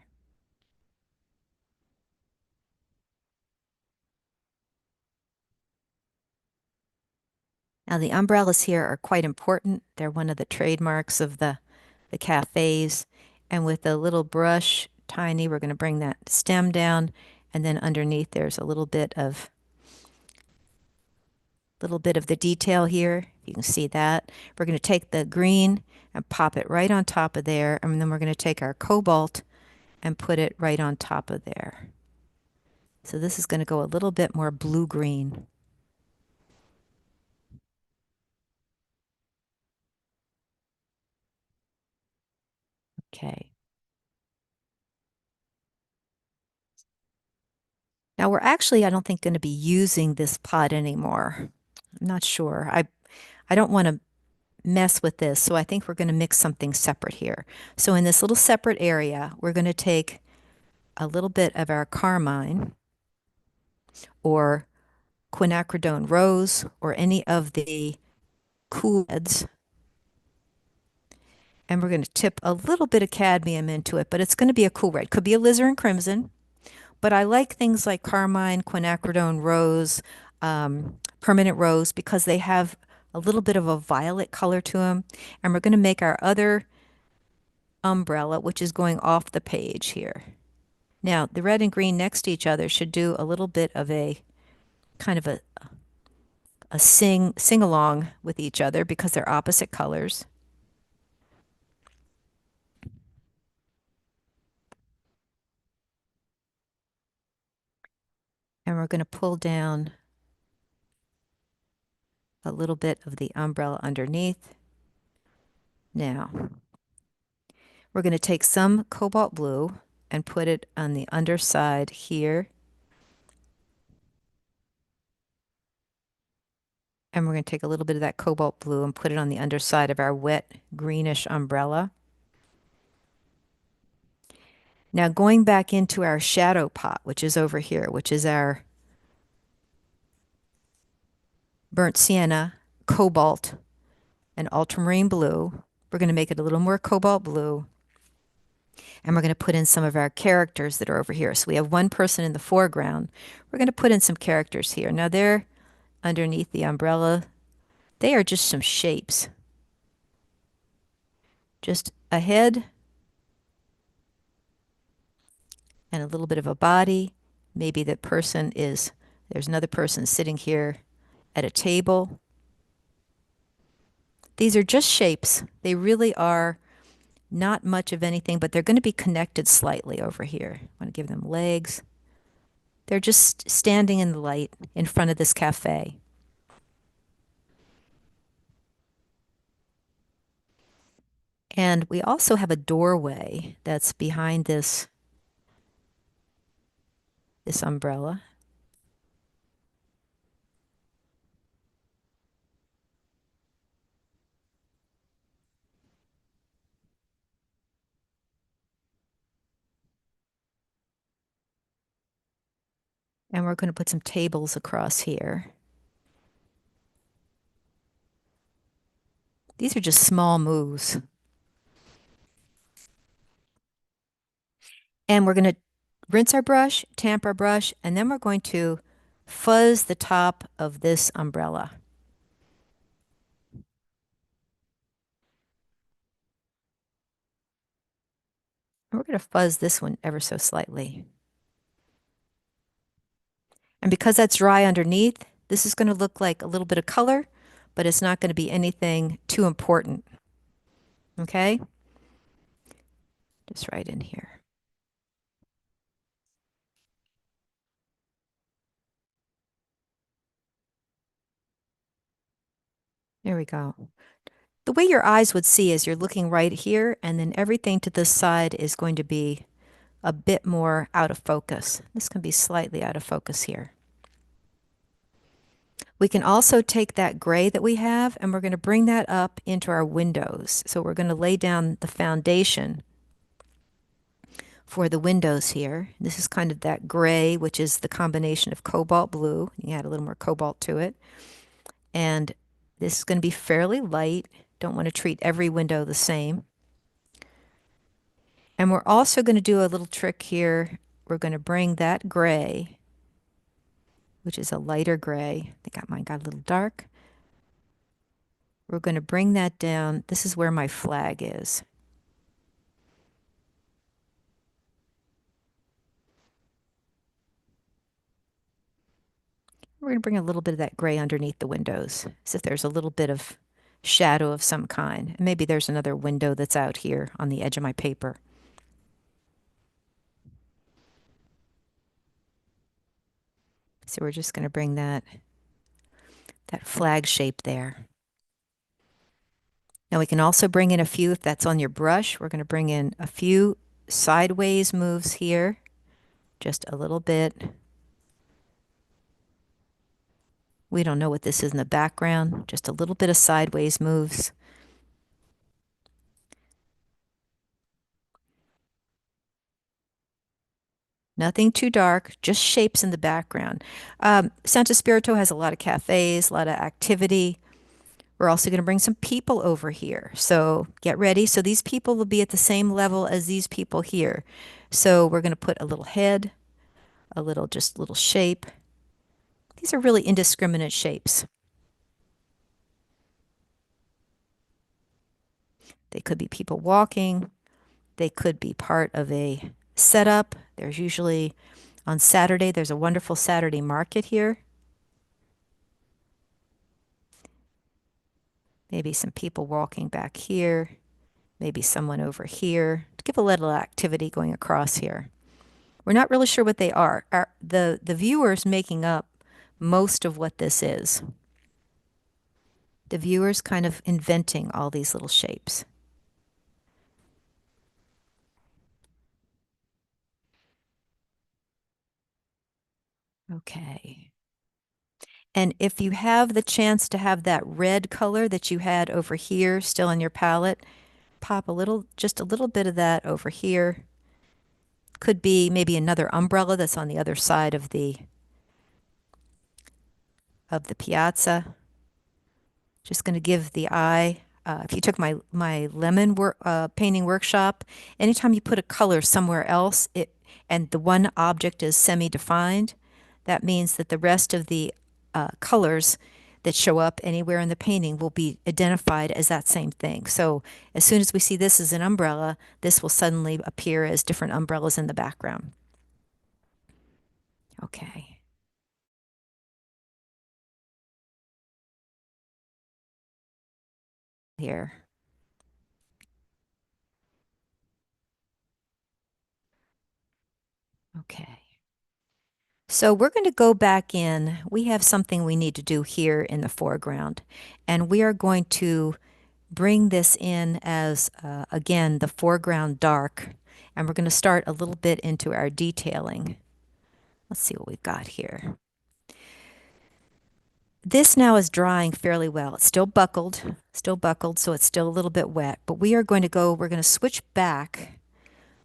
Now, the umbrellas here are quite important. They're one of the trademarks of the cafes. And with a little brush, tiny, we're going to bring that stem down, and then underneath there's a little bit of the detail here. You can see that. We're going to take the green and pop it right on top of there, and then we're going to take our cobalt and put it right on top of there. So this is going to go a little bit more blue-green. Okay. Now we're actually, I don't think, going to be using this pot anymore. I'm not sure. I don't want to mess with this, so I think we're going to mix something separate here. So in this little separate area, we're going to take a little bit of our carmine or quinacridone rose or any of the cool reds, and we're going to tip a little bit of cadmium into it, but it's going to be a cool red. Could be alizarin crimson, but I like things like carmine, quinacridone rose, permanent rose, because they have a little bit of a violet color to them. And we're going to make our other umbrella, which is going off the page here. Now, the red and green next to each other should do a little bit of a kind of a a sing along with each other because they're opposite colors. And we're going to pull down a little bit of the umbrella underneath. Now, we're going to take some cobalt blue and put it on the underside here. And we're going to take a little bit of that cobalt blue and put it on the underside of our wet greenish umbrella. Now going back into our shadow pot, which is over here, which is our burnt sienna, cobalt, and ultramarine blue. We're going to make it a little more cobalt blue. And we're going to put in some of our characters that are over here. So we have one person in the foreground. We're going to put in some characters here. Now they're underneath the umbrella. They are just some shapes. Just a head and a little bit of a body. Maybe that person is, there's another person sitting here at a table. These are just shapes. They really are not much of anything, but they're going to be connected slightly over here. I want to give them legs. They're just standing in the light in front of this cafe. And we also have a doorway that's behind this umbrella. And we're going to put some tables across here. These are just small moves. And we're going to rinse our brush, tamp our brush, and then we're going to fuzz the top of this umbrella. And we're going to fuzz this one ever so slightly. And because that's dry underneath, this is going to look like a little bit of color, but it's not going to be anything too important. Okay? Just right in here. There we go. The way your eyes would see is you're looking right here, and then everything to this side is going to be a bit more out of focus. This can be slightly out of focus here. We can also take that gray that we have, and we're going to bring that up into our windows. So we're going to lay down the foundation for the windows here. This is kind of that gray, which is the combination of cobalt blue. You add a little more cobalt to it. And this is going to be fairly light. Don't want to treat every window the same. And we're also going to do a little trick here. We're going to bring that gray, which is a lighter gray. I think mine got a little dark. We're going to bring that down. This is where my flag is. We're going to bring a little bit of that gray underneath the windows, as if there's a little bit of shadow of some kind. And maybe there's another window that's out here on the edge of my paper. So we're just going to bring that flag shape there. Now we can also bring in a few, if that's on your brush, we're going to bring in a few sideways moves here, just a little bit. We don't know what this is in the background, just a little bit of sideways moves. Nothing too dark, just shapes in the background. Santo Spirito has a lot of cafes, a lot of activity. We're also going to bring some people over here. So get ready. So these people will be at the same level as these people here. So we're going to put a little head, just a little shape. These are really indiscriminate shapes. They could be people walking. They could be part of a setup. There's usually on Saturday, there's a wonderful Saturday market here. Maybe some people walking back here. Maybe someone over here. To give a little activity going across here. We're not really sure what they are. The viewer's making up most of what this is. The viewer's kind of inventing all these little shapes. Okay. And if you have the chance to have that red color that you had over here still in your palette, pop a little, just a little bit of that over here. Could be maybe another umbrella that's on the other side of the piazza. Just going to give the eye. If you took my lemon painting workshop, anytime you put a color somewhere else, and the one object is semi-defined, that means that the rest of the colors that show up anywhere in the painting will be identified as that same thing. So as soon as we see this as an umbrella, this will suddenly appear as different umbrellas in the background. Okay. Here. Okay. So we're going to go back in. We have something we need to do here in the foreground, and we are going to bring this in as, again, the foreground dark, and we're going to start a little bit into our detailing. Let's see what we've got here. This now is drying fairly well. It's still buckled, so it's still a little bit wet, but we're going to switch back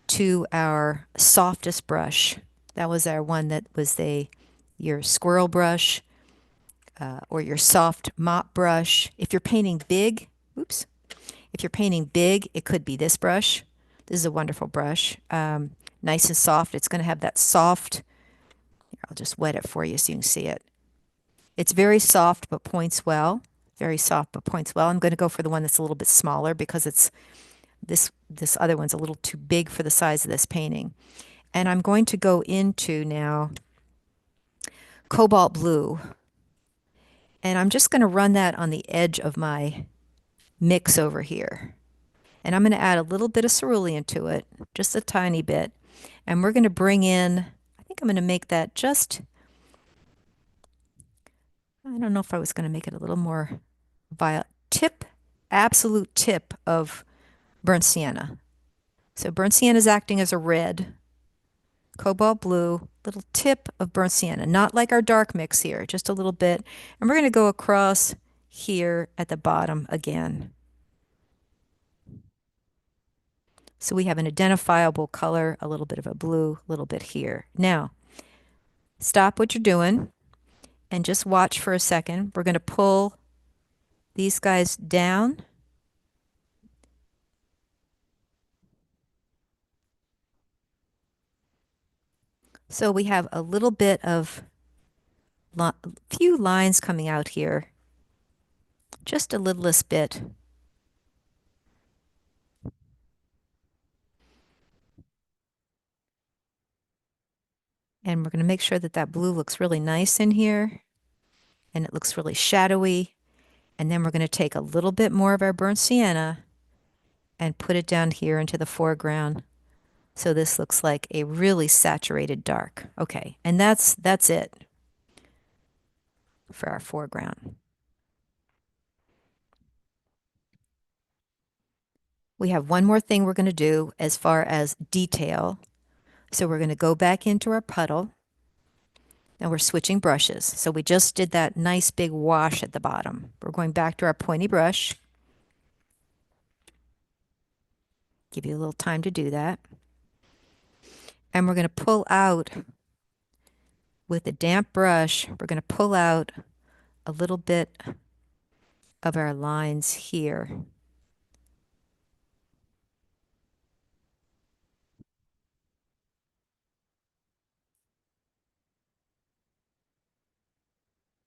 to our softest brush. That was our one that was your squirrel brush, or your soft mop brush. If you're painting big, oops, if you're painting big, it could be this brush. This is a wonderful brush. Nice and soft. It's going to have that soft, here, I'll just wet it for you so you can see it. It's very soft but points well. Very soft but points well. I'm going to go for the one that's a little bit smaller because it's this other one's a little too big for the size of this painting. And I'm going to go into now cobalt blue. And I'm just going to run that on the edge of my mix over here. And I'm going to add a little bit of cerulean to it, just a tiny bit. And we're going to bring in, I think I'm going to make that just, I don't know if I was going to make it a little more violet, absolute tip of burnt sienna. So burnt sienna is acting as a red, cobalt blue, little tip of burnt sienna, not like our dark mix here, just a little bit. And we're going to go across here at the bottom again. So we have an identifiable color, a little bit of a blue, a little bit here. Now, stop what you're doing and just watch for a second. We're going to pull these guys down. So we have a little bit of few lines coming out here, just a littlest bit. And we're going to make sure that that blue looks really nice in here and it looks really shadowy. And then we're going to take a little bit more of our burnt sienna and put it down here into the foreground. So this looks like a really saturated dark. Okay, and that's it for our foreground. We have one more thing we're going to do as far as detail. So we're going to go back into our puddle and we're switching brushes. So we just did that nice big wash at the bottom. We're going back to our pointy brush. Give you a little time to do that. And we're going to pull out with a damp brush, we're going to pull out a little bit of our lines here.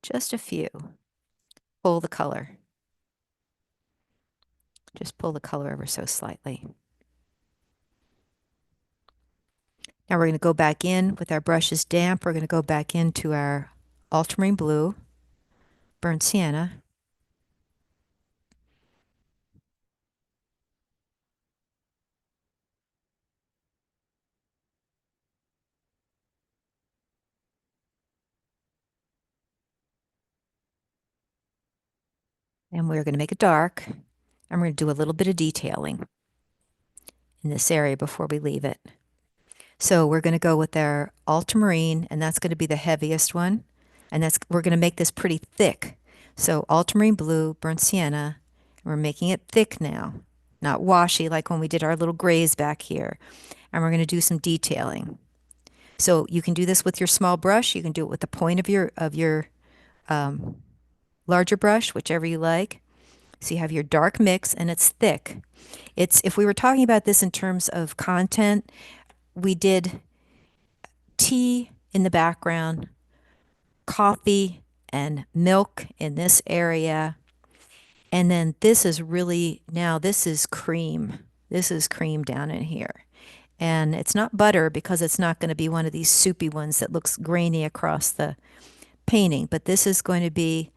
Just a few. Pull the color. Just pull the color ever so slightly. Now we're going to go back in with our brushes damp. We're going to go back into our ultramarine blue, burnt sienna. And we're going to make it dark. And we're going to do a little bit of detailing in this area before we leave it. So we're going to go with our ultramarine, and that's going to be the heaviest one. And we're going to make this pretty thick. So ultramarine blue, burnt sienna, and we're making it thick now, not washy like when we did our little grays back here. And we're going to do some detailing. So you can do this with your small brush. You can do it with the point of your larger brush, whichever you like. So you have your dark mix and it's thick. If we were talking about this in terms of content, we did tea in the background, coffee and milk in this area. And then this is really, now this is cream. This is cream down in here. And it's not butter because it's not going to be one of these soupy ones that looks grainy across the painting. But this is going to be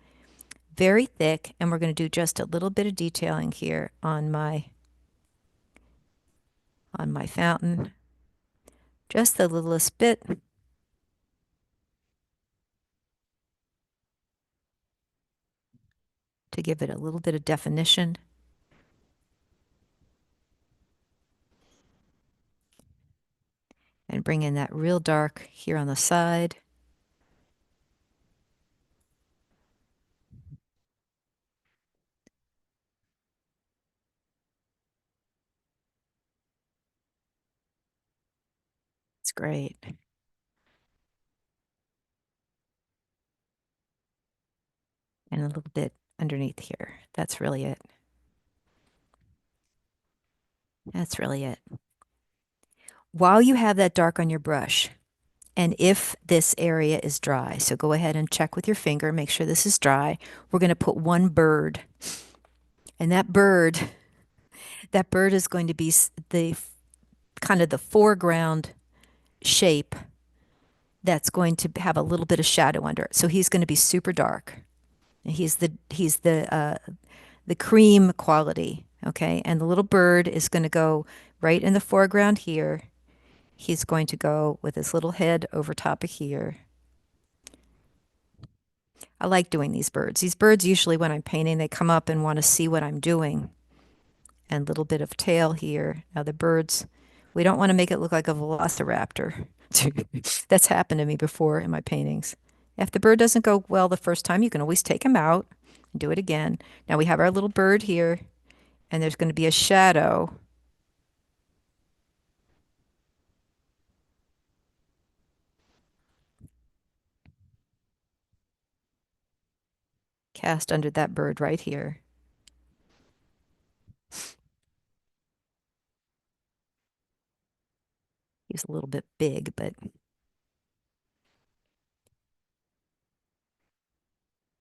very thick, and we're going to do just a little bit of detailing here on my fountain. Just the littlest bit. To give it a little bit of definition. And bring in that real dark here on the side. It's great. And a little bit underneath here. That's really it. That's really it. While you have that dark on your brush, and if this area is dry, so go ahead and check with your finger, make sure this is dry. We're going to put one bird. And that bird is going to be the kind of the foreground shape that's going to have a little bit of shadow under it. So he's going to be super dark. He's the cream quality, okay? And the little bird is going to go right in the foreground here. He's going to go with his little head over top of here. I like doing these birds. These birds usually when I'm painting, they come up and want to see what I'm doing. And a little bit of tail here. Now the birds, we don't want to make it look like a velociraptor. That's happened to me before in my paintings. If the bird doesn't go well the first time, you can always take him out and do it again. Now we have our little bird here, and there's going to be a shadow cast under that bird right here. He's a little bit big, but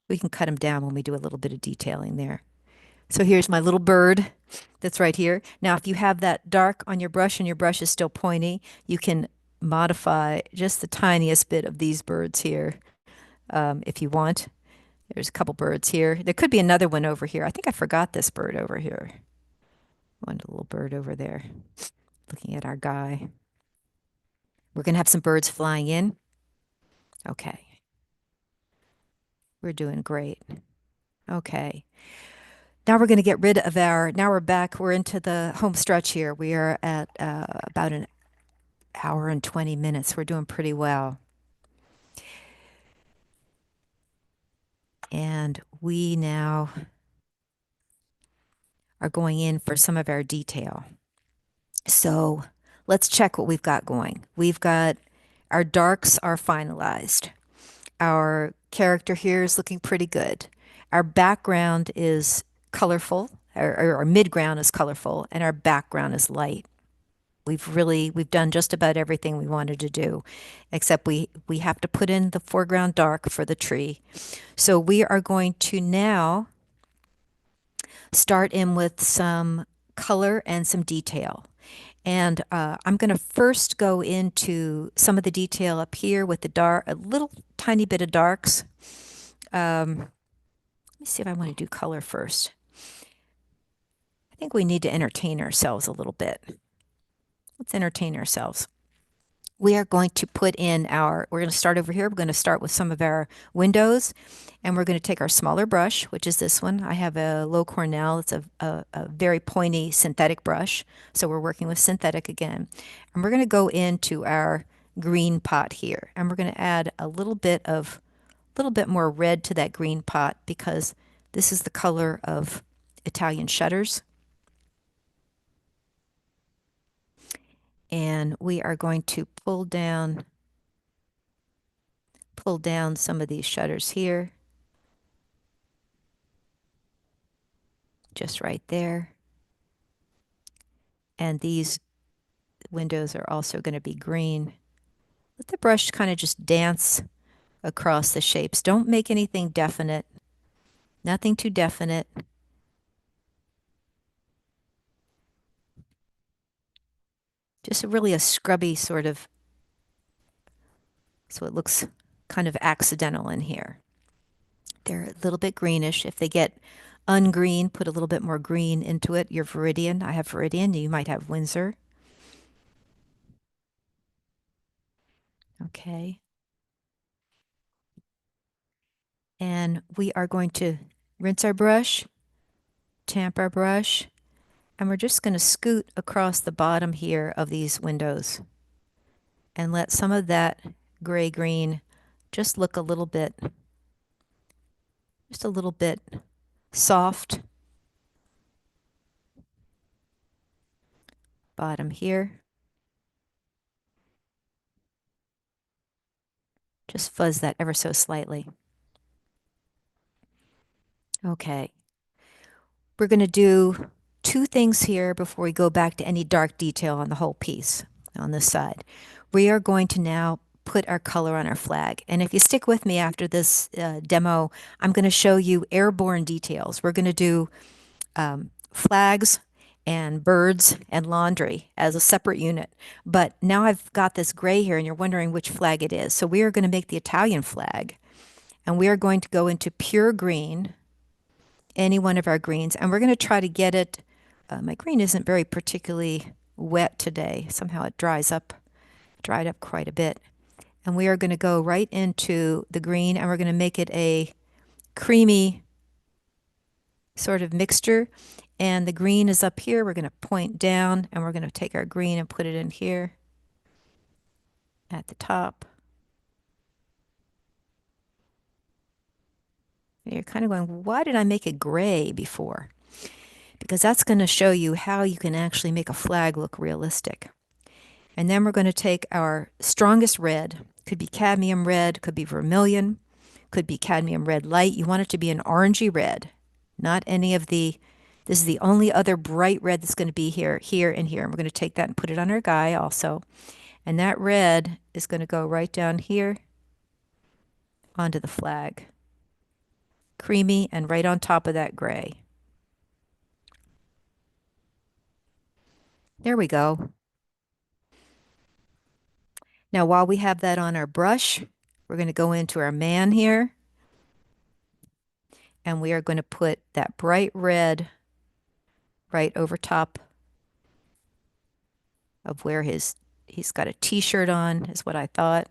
we can cut him down when we do a little bit of detailing there. So here's my little bird that's right here. Now, if you have that dark on your brush and your brush is still pointy, you can modify just the tiniest bit of these birds here if you want. There's a couple birds here. There could be another one over here. I think I forgot this bird over here. One little bird over there looking at our guy. We're going to have some birds flying in. Okay. We're doing great. Okay. Now we're going to get rid of now we're back. We're into the home stretch here. We are at about an hour and 20 minutes. We're doing pretty well. And we now are going in for some of our detail. So let's check what we've got going. We've got our darks are finalized. Our character here is looking pretty good. Our background is colorful, or our midground is colorful, and our background is light. We've done just about everything we wanted to do, except we have to put in the foreground dark for the tree. So we are going to now start in with some color and some detail. And I'm going to first go into some of the detail up here with the dark, a little tiny bit of darks. Let me see if I want to do color first. I think we need to entertain ourselves a little bit. Let's entertain ourselves. we are going to put in we're going to start over here. We're going to start with some of our windows, and we're going to take our smaller brush, which is this one. I have a low Cornell. It's a very pointy synthetic brush. So we're working with synthetic again. And we're going to go into our green pot here. And we're going to add a little bit more red to that green pot because this is the color of Italian shutters. And we are going to pull down some of these shutters here, just right there. And these windows are also going to be green. Let the brush kind of just dance across the shapes. Don't make anything definite, nothing too definite. Just really a scrubby sort of, so it looks kind of accidental in here. They're a little bit greenish. If they get ungreen, put a little bit more green into it. Your Viridian, I have Viridian, you might have Windsor. Okay. And we are going to rinse our brush, tamp our brush, and we're just going to scoot across the bottom here of these windows and let some of that gray-green just look just a little bit soft. Bottom here. Just fuzz that ever so slightly. Okay. We're going to do two things here before we go back to any dark detail on the whole piece on this side. We are going to now put our color on our flag. And if you stick with me after this demo, I'm going to show you airborne details. We're going to do flags and birds and laundry as a separate unit. But now I've got this gray here and you're wondering which flag it is. So we are going to make the Italian flag, and we are going to go into pure green, any one of our greens, and we're going to try to get it. My green isn't very particularly wet today. Somehow it dried up quite a bit. And we are going to go right into the green, and we're going to make it a creamy sort of mixture. And the green is up here. We're going to point down, and we're going to take our green and put it in here at the top. And you're kind of going, why did I make it gray before? Because that's going to show you how you can actually make a flag look realistic. And then we're going to take our strongest red. Could be cadmium red, could be vermilion, could be cadmium red light. You want it to be an orangey red, not any of the, this is the only other bright red that's going to be here, here, and here. And we're going to take that and put it on our guy also. And that red is going to go right down here onto the flag. Creamy and right on top of that gray. There we go. Now, while we have that on our brush, we're going to go into our man here, and we are going to put that bright red right over top of where he's got a t-shirt on, is what I thought.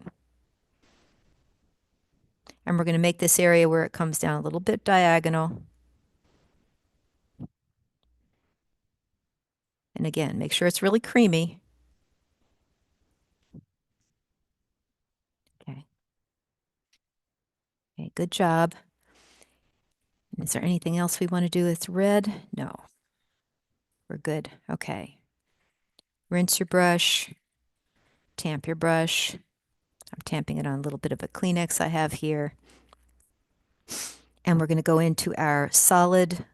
And we're going to make this area where it comes down a little bit diagonal. And again, make sure it's really creamy. Okay. Okay, good job. Is there anything else we want to do with red? No. We're good. Okay. Rinse your brush. Tamp your brush. I'm tamping it on a little bit of a Kleenex I have here. And we're going to go into our solid,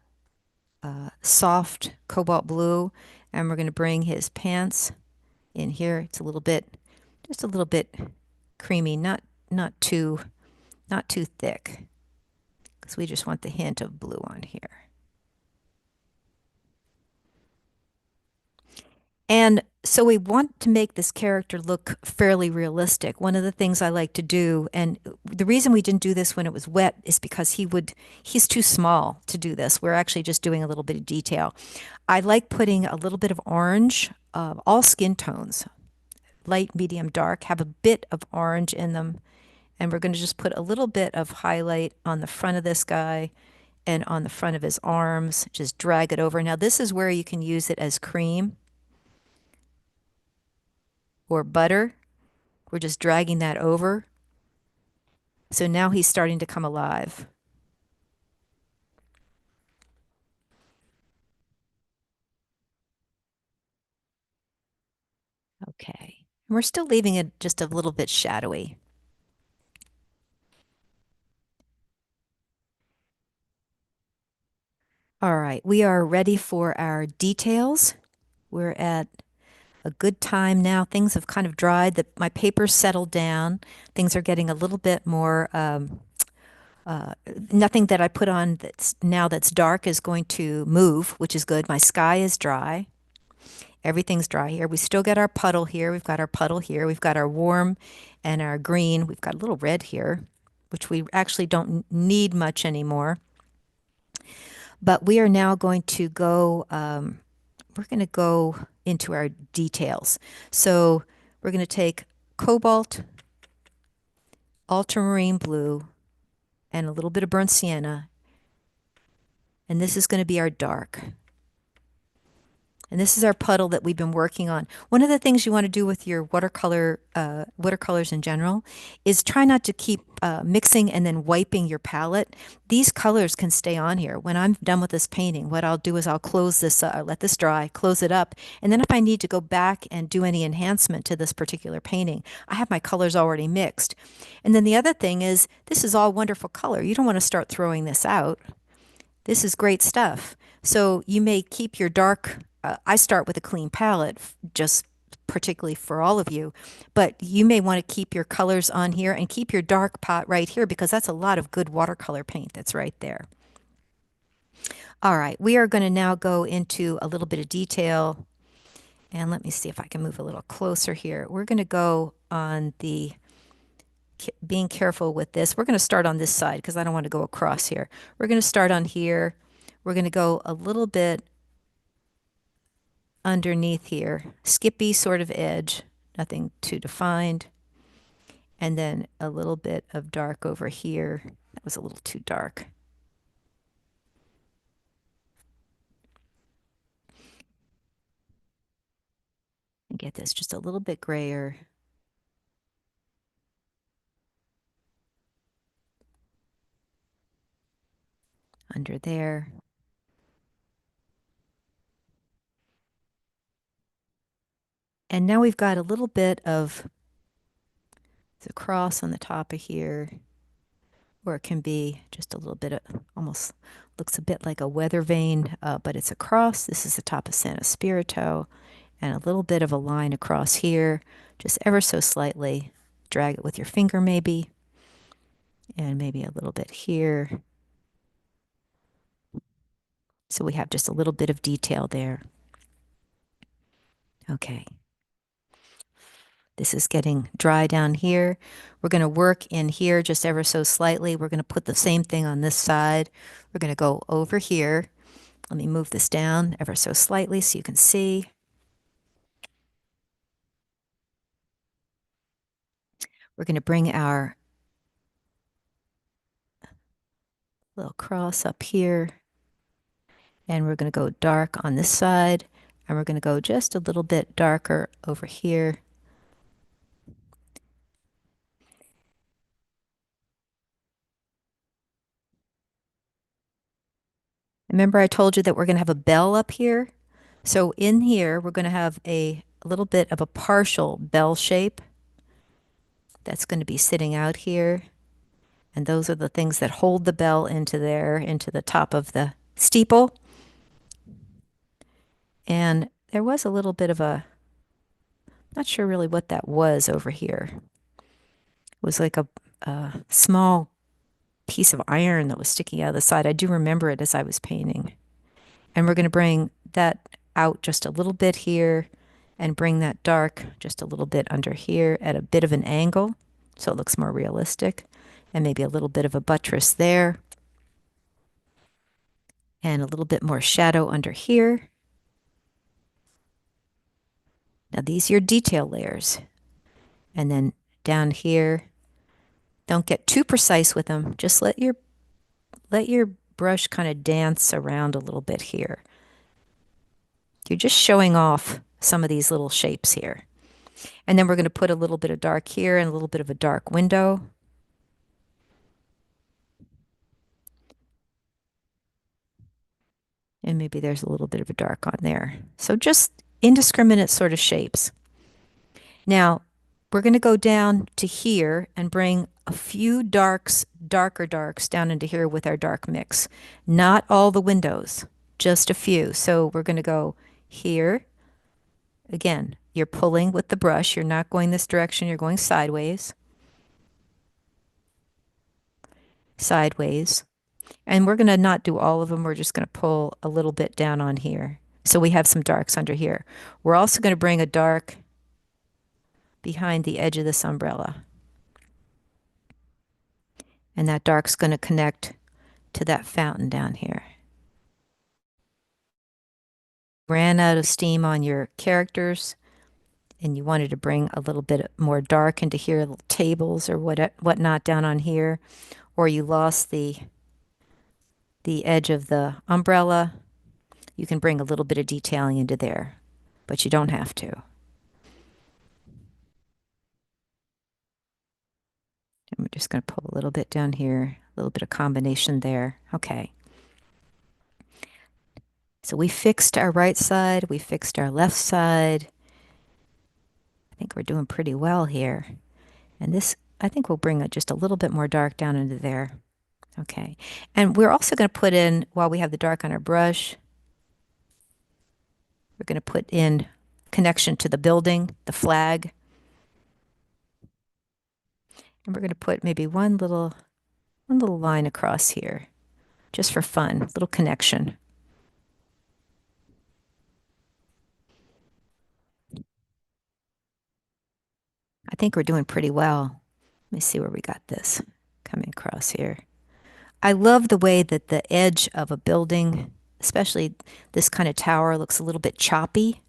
soft cobalt blue, and we're going to bring his pants in here. It's just a little bit creamy, not too thick, because we just want the hint of blue on here. And so we want to make this character look fairly realistic. One of the things I like to do, and the reason we didn't do this when it was wet is because he's too small to do this. We're actually just doing a little bit of detail. I like putting a little bit of orange, all skin tones, light, medium, dark, have a bit of orange in them. And we're going to just put a little bit of highlight on the front of this guy and on the front of his arms. Just drag it over. Now this is where you can use it as cream or butter. We're just dragging that over. So now he's starting to come alive. Okay. And we're still leaving it just a little bit shadowy. All right, we are ready for our details. We're at a good time now. Things have kind of dried. My paper's settled down. Things are getting a little bit more, nothing that I put on that's dark is going to move, which is good. My sky is dry. Everything's dry here. We still got our puddle here. We've got our puddle here. We've got our warm and our green. We've got a little red here, which we actually don't need much anymore. But we are now going to go, we're going to go into our details. So we're going to take cobalt, ultramarine blue, and a little bit of burnt sienna. And this is going to be our dark. And this is our puddle that we've been working on. One of the things you want to do with your watercolors in general is try not to keep mixing and then wiping your palette. These colors can stay on here. When I'm done with this painting, what I'll do is I'll close this, let this dry, close it up. And then if I need to go back and do any enhancement to this particular painting, I have my colors already mixed. And then the other thing is this is all wonderful color. You don't want to start throwing this out. This is great stuff. So you may keep your dark, I start with a clean palette, just particularly for all of you, but you may want to keep your colors on here and keep your dark pot right here because that's a lot of good watercolor paint that's right there. All right, we are going to now go into a little bit of detail. And let me see if I can move a little closer here. We're going to go on the being careful with this. We're going to start on this side because I don't want to go across here. We're going to start on here. We're going to go a little bit underneath here, skippy sort of edge, nothing too defined. And then a little bit of dark over here. That was a little too dark. And get this just a little bit grayer. Under there. And now we've got a little bit of the cross on the top of here, or it can be just a little bit of, almost looks a bit like a weather vane, but it's a cross. This is the top of Santo Spirito, and a little bit of a line across here, just ever so slightly. Drag it with your finger maybe, and maybe a little bit here. So we have just a little bit of detail there. Okay. This is getting dry down here. We're going to work in here just ever so slightly. We're going to put the same thing on this side. We're going to go over here. Let me move this down ever so slightly so you can see. We're going to bring our little cross up here. And we're going to go dark on this side. And we're going to go just a little bit darker over here. Remember I told you that we're going to have a bell up here? So in here, we're going to have a little bit of a partial bell shape that's going to be sitting out here. And those are the things that hold the bell into there, into the top of the steeple. And there was a little bit of a, not sure really what that was over here. It was like a small piece of iron that was sticking out of the side. I do remember it as I was painting. And we're going to bring that out just a little bit here and bring that dark just a little bit under here at a bit of an angle so it looks more realistic, and maybe a little bit of a buttress there and a little bit more shadow under here. Now these are your detail layers. And then down here, don't get too precise with them. Just let your brush kind of dance around a little bit here. You're just showing off some of these little shapes here. And then we're going to put a little bit of dark here and a little bit of a dark window. And maybe there's a little bit of a dark on there. So just indiscriminate sort of shapes. Now, we're going to go down to here and bring a few darker darks down into here with our dark mix. Not all the windows, just a few. So we're going to go here. Again, you're pulling with the brush. You're not going this direction. You're going sideways. Sideways. And we're going to not do all of them. We're just going to pull a little bit down on here. So we have some darks under here. We're also going to bring a dark behind the edge of this umbrella. And that dark's going to connect to that fountain down here. Ran out of steam on your characters and you wanted to bring a little bit more dark into here, little tables or whatnot down on here, or you lost the edge of the umbrella, you can bring a little bit of detailing into there, but you don't have to. And we're just going to pull a little bit down here, a little bit of combination there. Okay. So we fixed our right side, we fixed our left side. I think we're doing pretty well here. And this, I think we'll bring just a little bit more dark down into there. Okay. And we're also going to put in, while we have the dark on our brush, we're going to put in connection to the building, the flag. And we're going to put maybe one little line across here, just for fun, little connection. I think we're doing pretty well. Let me see where we got this coming across here. I love the way that the edge of a building, especially this kind of tower, looks a little bit choppy.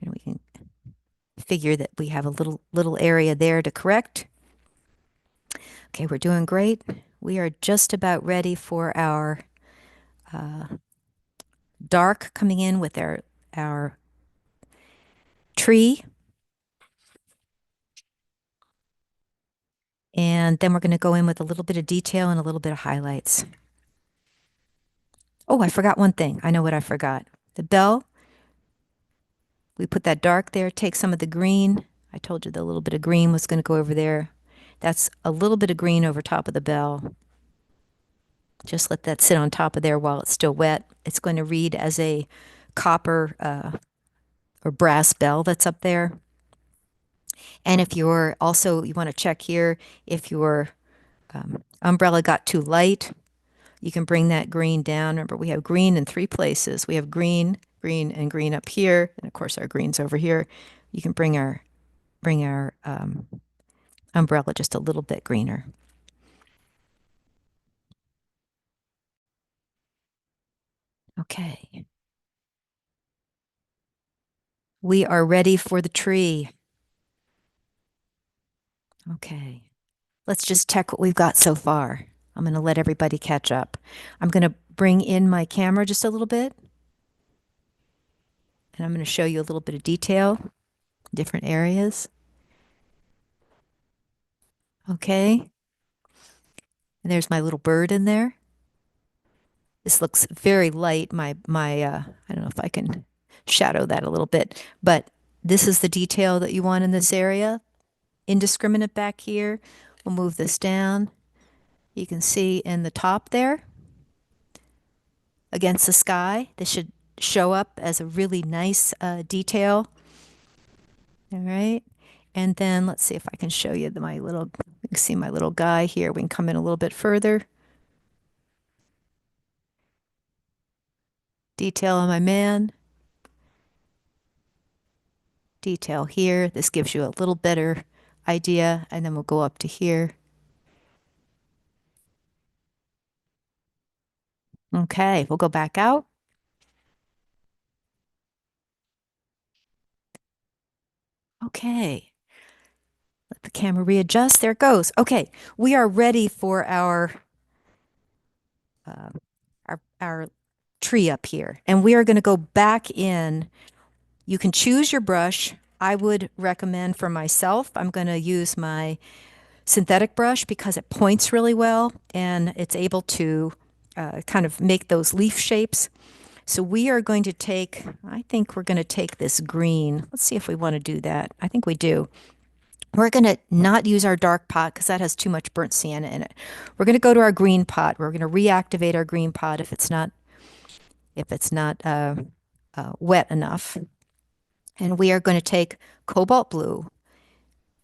And we can figure that we have a little area there to correct. Okay, we're doing great. We are just about ready for our dark coming in with our tree. And then we're going to go in with a little bit of detail and a little bit of highlights. Oh, I forgot one thing. I know what I forgot. The bell, we put that dark there, take some of the green. I told you the little bit of green was going to go over there. That's a little bit of green over top of the bell. Just let that sit on top of there while it's still wet. It's going to read as a copper or brass bell that's up there. And if you're also, you want to check here, if your umbrella got too light, you can bring that green down. Remember, we have green in 3 places. We have green, green, and green up here. And of course, our green's over here. You can bring our umbrella just a little bit greener. Okay. We are ready for the tree. Okay. Let's just check what we've got so far. I'm going to let everybody catch up. I'm going to bring in my camera just a little bit. And I'm going to show you a little bit of detail, different areas. Okay. And there's my little bird in there. This looks very light. I don't know if I can shadow that a little bit, but this is the detail that you want in this area. Indiscriminate back here. We'll move this down. You can see in the top there, against the sky, this should show up as a really nice detail. All right. And then let's see if I can show you you can see my little guy here. We can come in a little bit further. Detail on my man. Detail here. This gives you a little better idea. And then we'll go up to here. Okay, we'll go back out. Okay. Let the camera readjust. There it goes. Okay. We are ready for uh, our tree up here. And we are going to go back in. You can choose your brush. I would recommend for myself, I'm going to use my synthetic brush because it points really well and it's able to kind of make those leaf shapes. So we are going to take, I think we're going to take this green. Let's see if we want to do that. I think we do. We're going to not use our dark pot because that has too much burnt sienna in it. We're going to go to our green pot. We're going to reactivate our green pot if it's not wet enough. And we are going to take cobalt blue,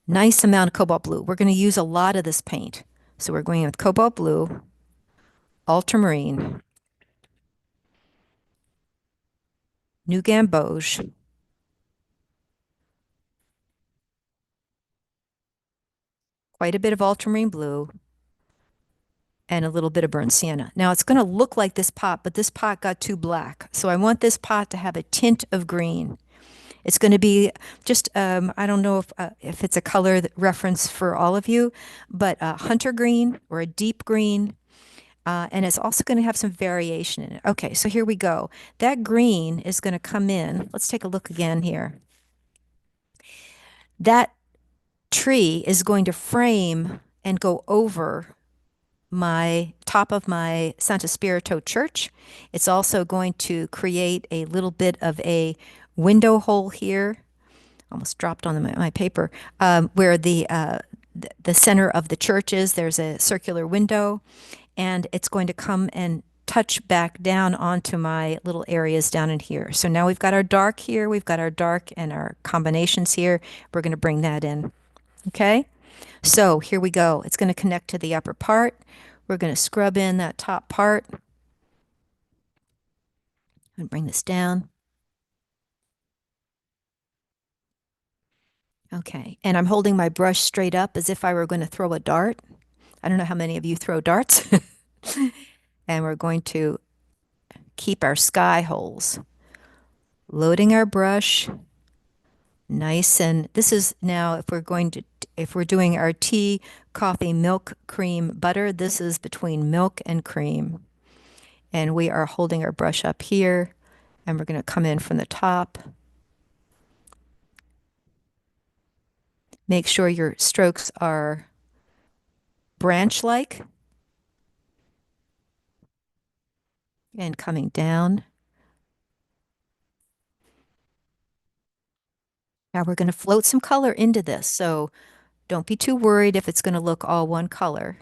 nice amount of cobalt blue. We're going to use a lot of this paint. So we're going with cobalt blue, ultramarine, new gamboge, quite a bit of ultramarine blue, and a little bit of burnt sienna. Now it's going to look like this pot, but this pot got too black. So I want this pot to have a tint of green. It's going to be just, I don't know if it's a color reference for all of you, but a hunter green or a deep green. And it's also going to have some variation in it. Okay, so here we go. That green is going to come in. Let's take a look again here. That tree is going to frame and go over my top of my Santo Spirito church. It's also going to create a little bit of a window hole here. Almost dropped on my paper, where the center of the church is. There's a circular window, and it's going to come and touch back down onto my little areas down in here. So now we've got our dark here, we've got our dark and our combinations here. We're going to bring that in. Okay, so here we go. It's going to connect to the upper part. We're going to scrub in that top part and bring this down. Okay, and I'm holding my brush straight up as if I were going to throw a dart. I don't know how many of you throw darts. And we're going to keep our sky holes. Loading our brush nice, and this is now if we're doing our tea, coffee, milk, cream, butter, this is between milk and cream. And we are holding our brush up here, and we're going to come in from the top. Make sure your strokes are branch-like and coming down. Now we're going to float some color into this, so don't be too worried if it's going to look all one color.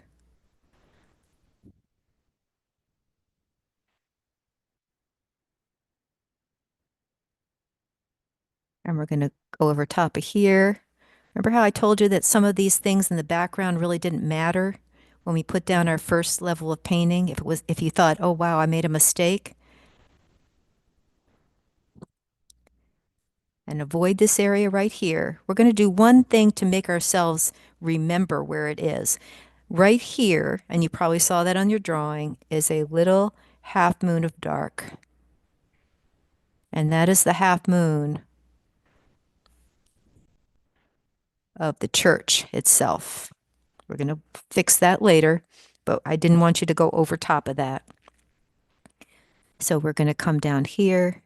And we're going to go over top of here. Remember how I told you that some of these things in the background really didn't matter when we put down our first level of painting? If you thought, oh wow, I made a mistake. And avoid this area right here. We're going to do one thing to make ourselves remember where it is. Right here, and you probably saw that on your drawing, is a little half moon of dark. And that is the half moon of the church itself. We're going to fix that later, but I didn't want you to go over top of that. So we're going to come down here,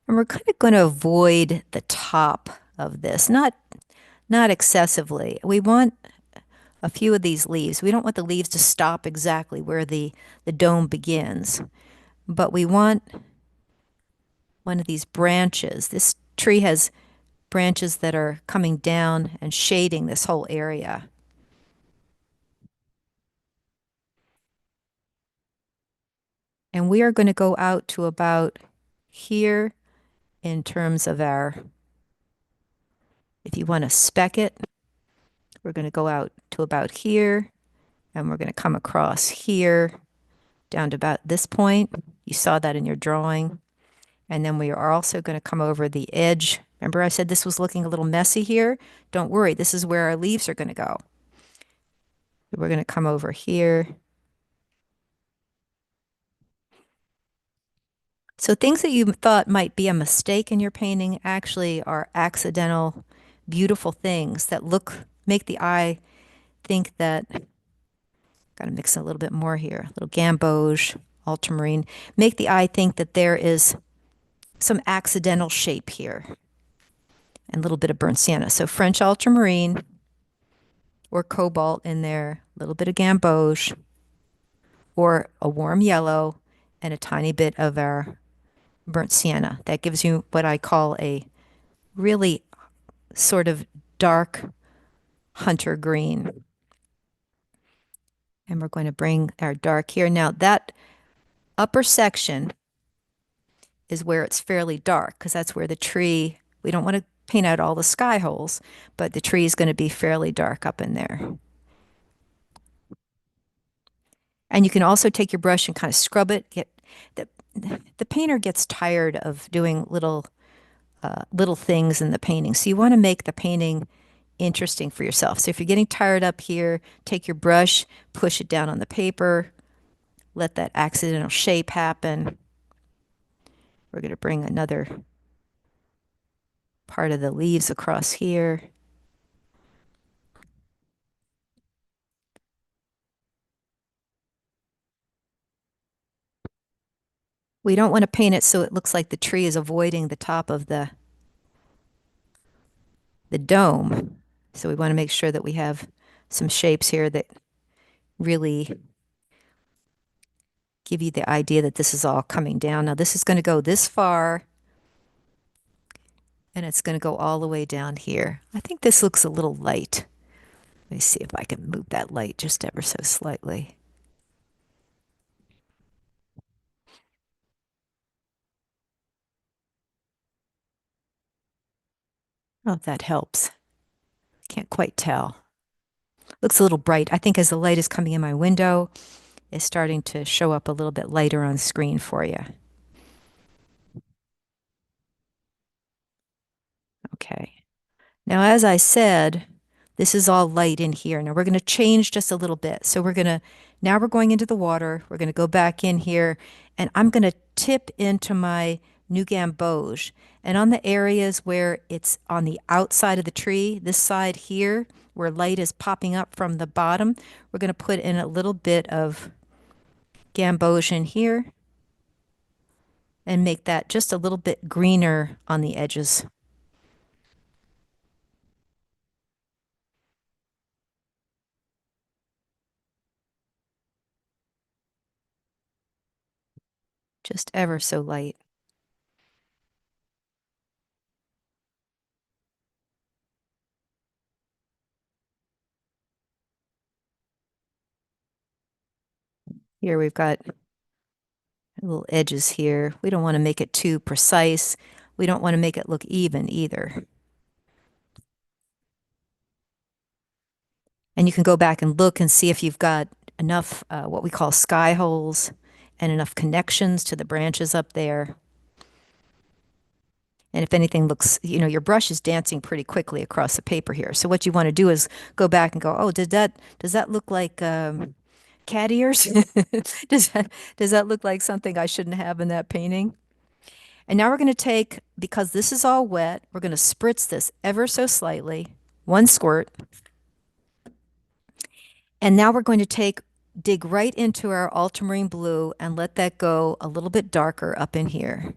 and we're kind of going to avoid the top of this, not excessively. We want a few of these leaves. We don't want the leaves to stop exactly where the dome begins, but we want one of these branches. This tree has branches that are coming down and shading this whole area. And we are going to go out to about here in terms of if you want to speck it, we're going to go out to about here, and we're going to come across here down to about this point. You saw that in your drawing. And then we are also going to come over the edge. Remember I said this was looking a little messy here? Don't worry, this is where our leaves are going to go. We're going to come over here. So things that you thought might be a mistake in your painting actually are accidental, beautiful things that make the eye think that, got to mix a little bit more here, a little gamboge, ultramarine, make the eye think that there is some accidental shape here and a little bit of burnt sienna. So French ultramarine or cobalt in there, a little bit of gamboge or a warm yellow and a tiny bit of our burnt sienna. That gives you what I call a really sort of dark hunter green. And we're going to bring our dark here. Now that upper section is where it's fairly dark because that's where the tree, we don't want to paint out all the sky holes, but the tree is going to be fairly dark up in there. And you can also take your brush and kind of scrub it. The, the painter gets tired of doing little things in the painting. So you want to make the painting interesting for yourself. So if you're getting tired up here, take your brush, push it down on the paper, let that accidental shape happen. We're going to bring another part of the leaves across here. We don't want to paint it so it looks like the tree is avoiding the top of the dome. So we want to make sure that we have some shapes here that really give you the idea that this is all coming down. Now this is going to go this far and it's going to go all the way down here. I think this looks a little light. Let me see if I can move that light just ever so slightly. Oh, if that helps. Can't quite tell. Looks a little bright. I think as the light is coming in my window, it's starting to show up a little bit lighter on screen for you. Okay. Now, as I said, this is all light in here. Now we're going to change just a little bit. So now we're going into the water. We're going to go back in here and I'm going to tip into my new gamboge. And on the areas where it's on the outside of the tree, this side here, where light is popping up from the bottom, we're going to put in a little bit of gamboge in here and make that just a little bit greener on the edges. Just ever so light. Here we've got little edges here. We don't want to make it too precise. We don't want to make it look even either. And you can go back and look and see if you've got enough what we call sky holes and enough connections to the branches up there. And if anything looks, your brush is dancing pretty quickly across the paper here. So what you want to do is go back and go, oh, does that look like cat ears? Does that look like something I shouldn't have in that painting? And now we're going to take, because this is all wet, we're going to spritz this ever so slightly, one squirt. And now we're going to dig right into our ultramarine blue and let that go a little bit darker up in here.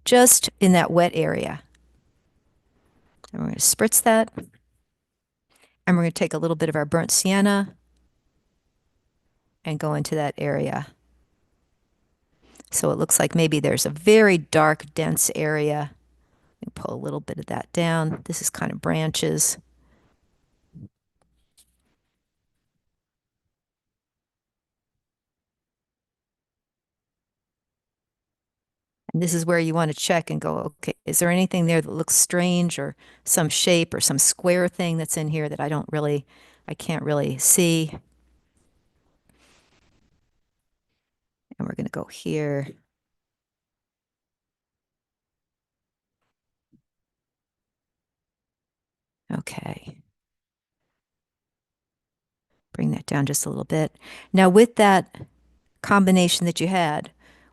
Just in that wet area. And we're going to spritz that. And we're going to take a little bit of our burnt sienna and go into that area. So it looks like maybe there's a very dark, dense area. Pull a little bit of that down. This is kind of branches. And this is where you want to check and go, okay, is there anything there that looks strange or some shape or some square thing that's in here that I can't really see. And we're going to go here. Okay. Bring that down just a little bit. Now with that combination that you had,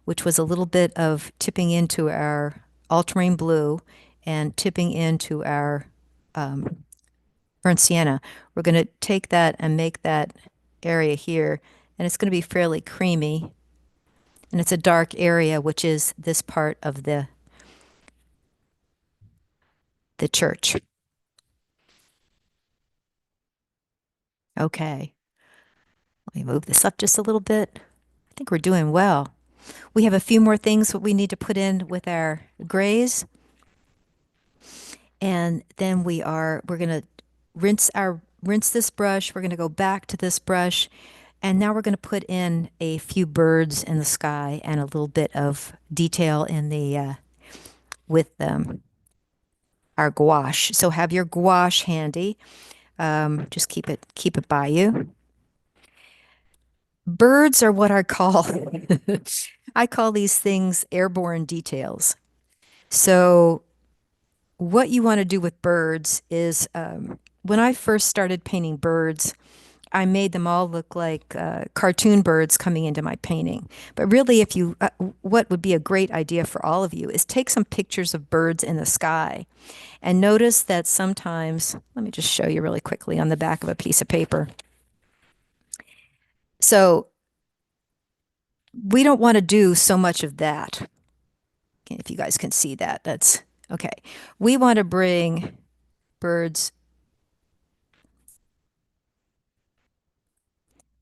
which was a little bit of tipping into our ultramarine blue and tipping into our um, burnt sienna. We're going to take that and make that area here, and it's going to be fairly creamy. And it's a dark area, which is this part of the church. Okay, let me move this up just a little bit. I think we're doing well. We have a few more things that we need to put in with our grays, and then we're going to rinse this brush. We're going to go back to this brush, and now we're going to put in a few birds in the sky and a little bit of detail in the with our gouache. So have your gouache handy. Just keep it by you. Birds are what I call I call these things airborne details. So what you want to do with birds is when I first started painting birds, I made them all look like cartoon birds coming into my painting. But really, if you, what would be a great idea for all of you is take some pictures of birds in the sky and notice that sometimes, let me just show you really quickly on the back of a piece of paper. So we don't want to do so much of that. If you guys can see that, that's okay. We want to bring birds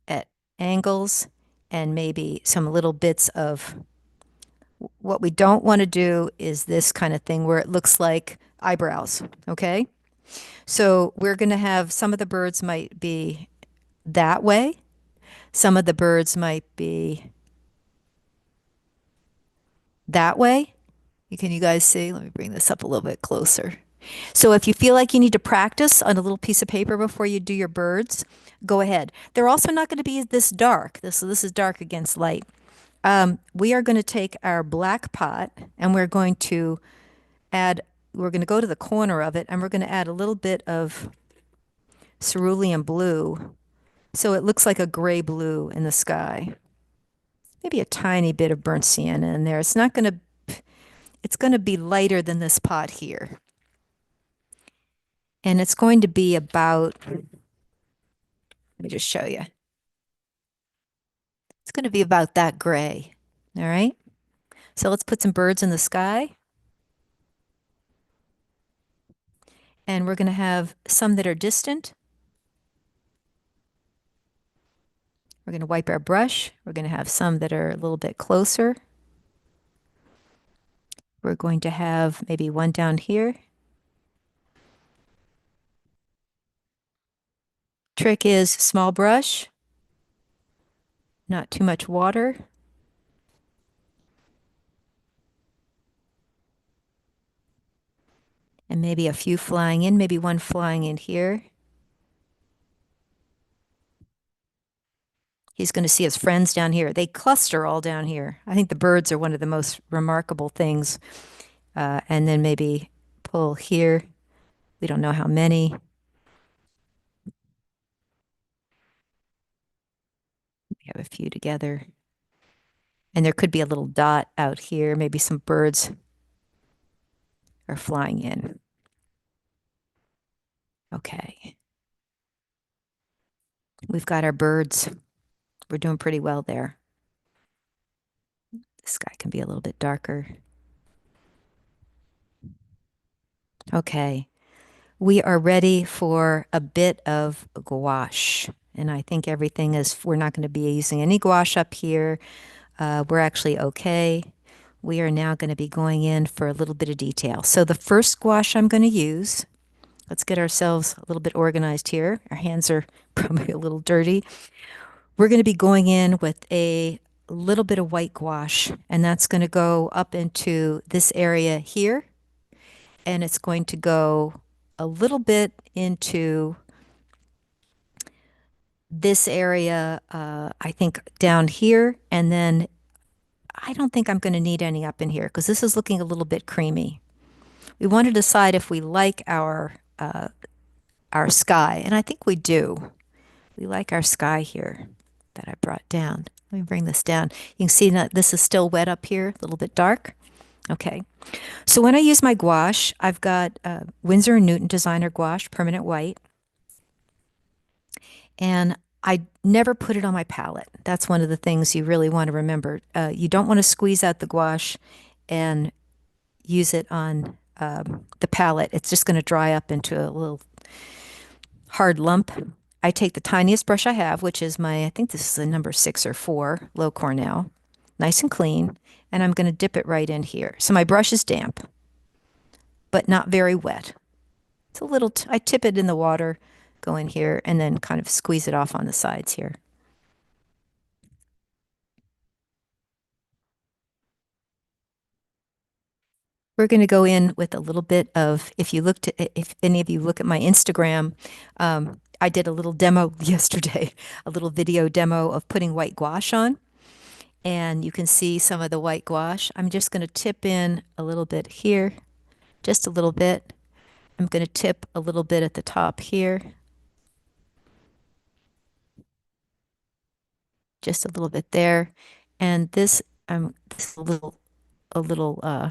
at angles and maybe some little bits of what we don't want to do is this kind of thing where it looks like eyebrows, okay? So we're going to have some of the birds might be that way. Some of the birds might be that way. Can you guys see? Let me bring this up a little bit closer. So if you feel like you need to practice on a little piece of paper before you do your birds, go ahead. They're also not going to be this dark. This is dark against light. We are going to take our black pot and we're going to go to the corner of it and we're going to add a little bit of cerulean blue. So it looks like a gray blue in the sky. Maybe a tiny bit of burnt sienna in there. It's going to be lighter than this pot here. And it's going to be about, let me just show you. It's going to be about that gray. All right. So let's put some birds in the sky. And we're going to have some that are distant. We're going to wipe our brush. We're going to have some that are a little bit closer. We're going to have maybe one down here. Trick is small brush, not too much water. And maybe a few flying in, maybe one flying in here. He's going to see his friends down here. They cluster all down here. I think the birds are one of the most remarkable things. And then maybe pull here. We don't know how many. We have a few together. And there could be a little dot out here. Maybe some birds are flying in. Okay. We've got our birds. We're doing pretty well there. The sky can be a little bit darker. Okay. We are ready for a bit of gouache. And I think everything is, we're not going to be using any gouache up here. We're actually okay. We are now going to be going in for a little bit of detail. So the first gouache I'm going to use, let's get ourselves a little bit organized here. Our hands are probably a little dirty. We're going to be going in with a little bit of white gouache, and that's going to go up into this area here. And it's going to go a little bit into this area, I think down here, and then I don't think I'm going to need any up in here because this is looking a little bit creamy. We want to decide if we like our sky, and I think we do. We like our sky here. that I brought down. Let me bring this down. You can see that this is still wet up here, a little bit dark. Okay. So when I use my gouache, I've got Winsor & Newton Designer Gouache, permanent white. And I never put it on my palette. That's one of the things you really want to remember. You don't want to squeeze out the gouache and use it on the palette. It's just going to dry up into a little hard lump. I take the tiniest brush I have, which is my, I think this is a number 6 or 4, Low Cornell, nice and clean, and I'm going to dip it right in here. So my brush is damp, but not very wet. It's a little, I tip it in the water, go in here, and then kind of squeeze it off on the sides here. We're going to go in with a little bit of, if any of you look at my Instagram, I did a little demo yesterday, a little video demo of putting white gouache on. And you can see some of the white gouache. I'm just going to tip in a little bit here, just a little bit. I'm going to tip a little bit at the top here. Just a little bit there. And this, this a little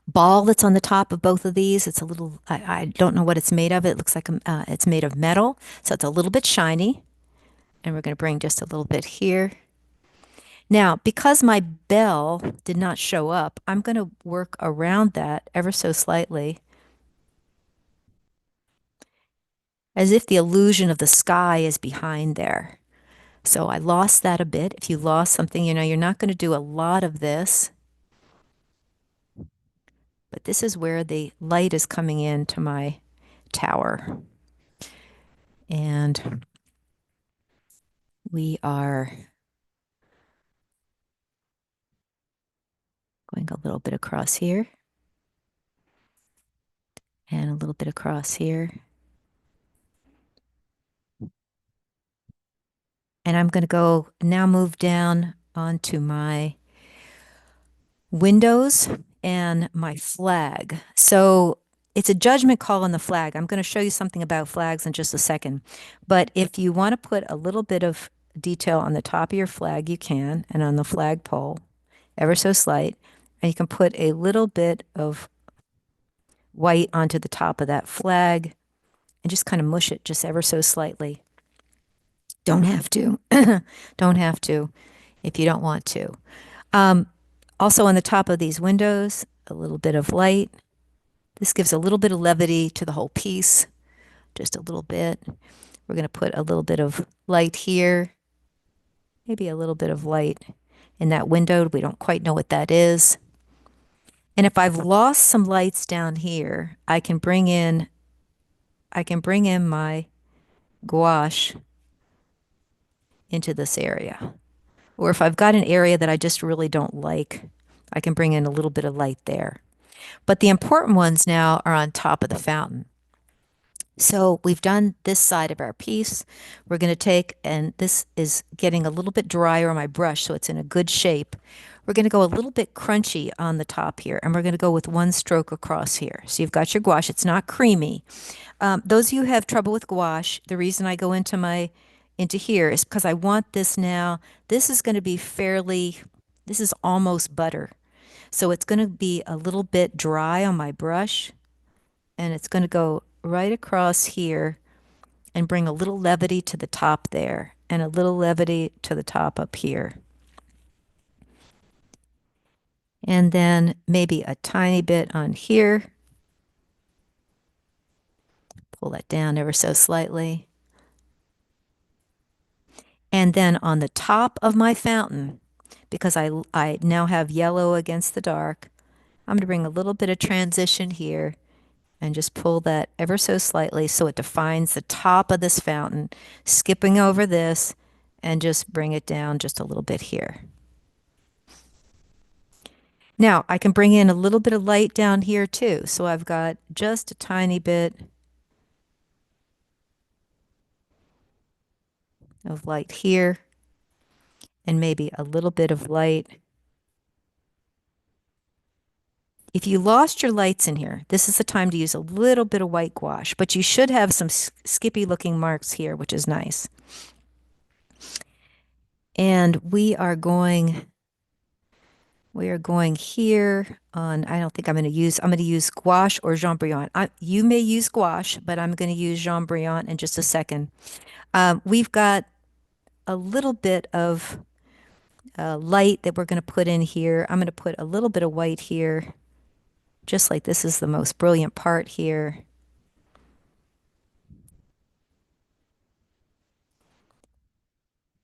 ball that's on the top of both of these. It's a little, I don't know what it's made of. It looks like it's made of metal. So it's a little bit shiny. And we're going to bring just a little bit here. Now, because my bell did not show up, I'm going to work around that ever so slightly, as if the illusion of the sky is behind there. So I lost that a bit. If you lost something, you know, you're not going to do a lot of this. But this is where the light is coming into my tower. And we are going a little bit across here and a little bit across here. And I'm going to go now move down onto my windows and my flag. So it's a judgment call on the flag. I'm going to show you something about flags in just a second. But if you want to put a little bit of detail on the top of your flag, you can, and on the flagpole, ever so slight. And you can put a little bit of white onto the top of that flag and just kind of mush it just ever so slightly. Don't have to. Don't have to if you don't want to. Also on the top of these windows, a little bit of light. This gives a little bit of levity to the whole piece, just a little bit. We're going to put a little bit of light here, maybe a little bit of light in that window. We don't quite know what that is. And if I've lost some lights down here, I can bring in my gouache into this area. Or if I've got an area that I just really don't like, I can bring in a little bit of light there. But the important ones now are on top of the fountain. So we've done this side of our piece. We're going to take, and this is getting a little bit drier on my brush, so it's in a good shape. We're going to go a little bit crunchy on the top here, and we're going to go with one stroke across here. So you've got your gouache. It's not creamy. Those of you who have trouble with gouache, the reason I go into here is because I want this now. This is going to be this is almost butter. So it's going to be a little bit dry on my brush, and it's going to go right across here and bring a little levity to the top there and a little levity to the top up here. And then maybe a tiny bit on here. Pull that down ever so slightly. And then on the top of my fountain, because I now have yellow against the dark, I'm going to bring a little bit of transition here and just pull that ever so slightly so it defines the top of this fountain, skipping over this, and just bring it down just a little bit here. Now, I can bring in a little bit of light down here too. So I've got just a tiny bit of light here and maybe a little bit of light. If you lost your lights in here, this is the time to use a little bit of white gouache, but you should have some skippy looking marks here, which is nice. And we are going here on, I don't think I'm going to use gouache or Jean Brillant. You may use gouache, but I'm going to use Jean Brillant in just a second. We've got a little bit of light that we're going to put in here. I'm going to put a little bit of white here, just like this is the most brilliant part here.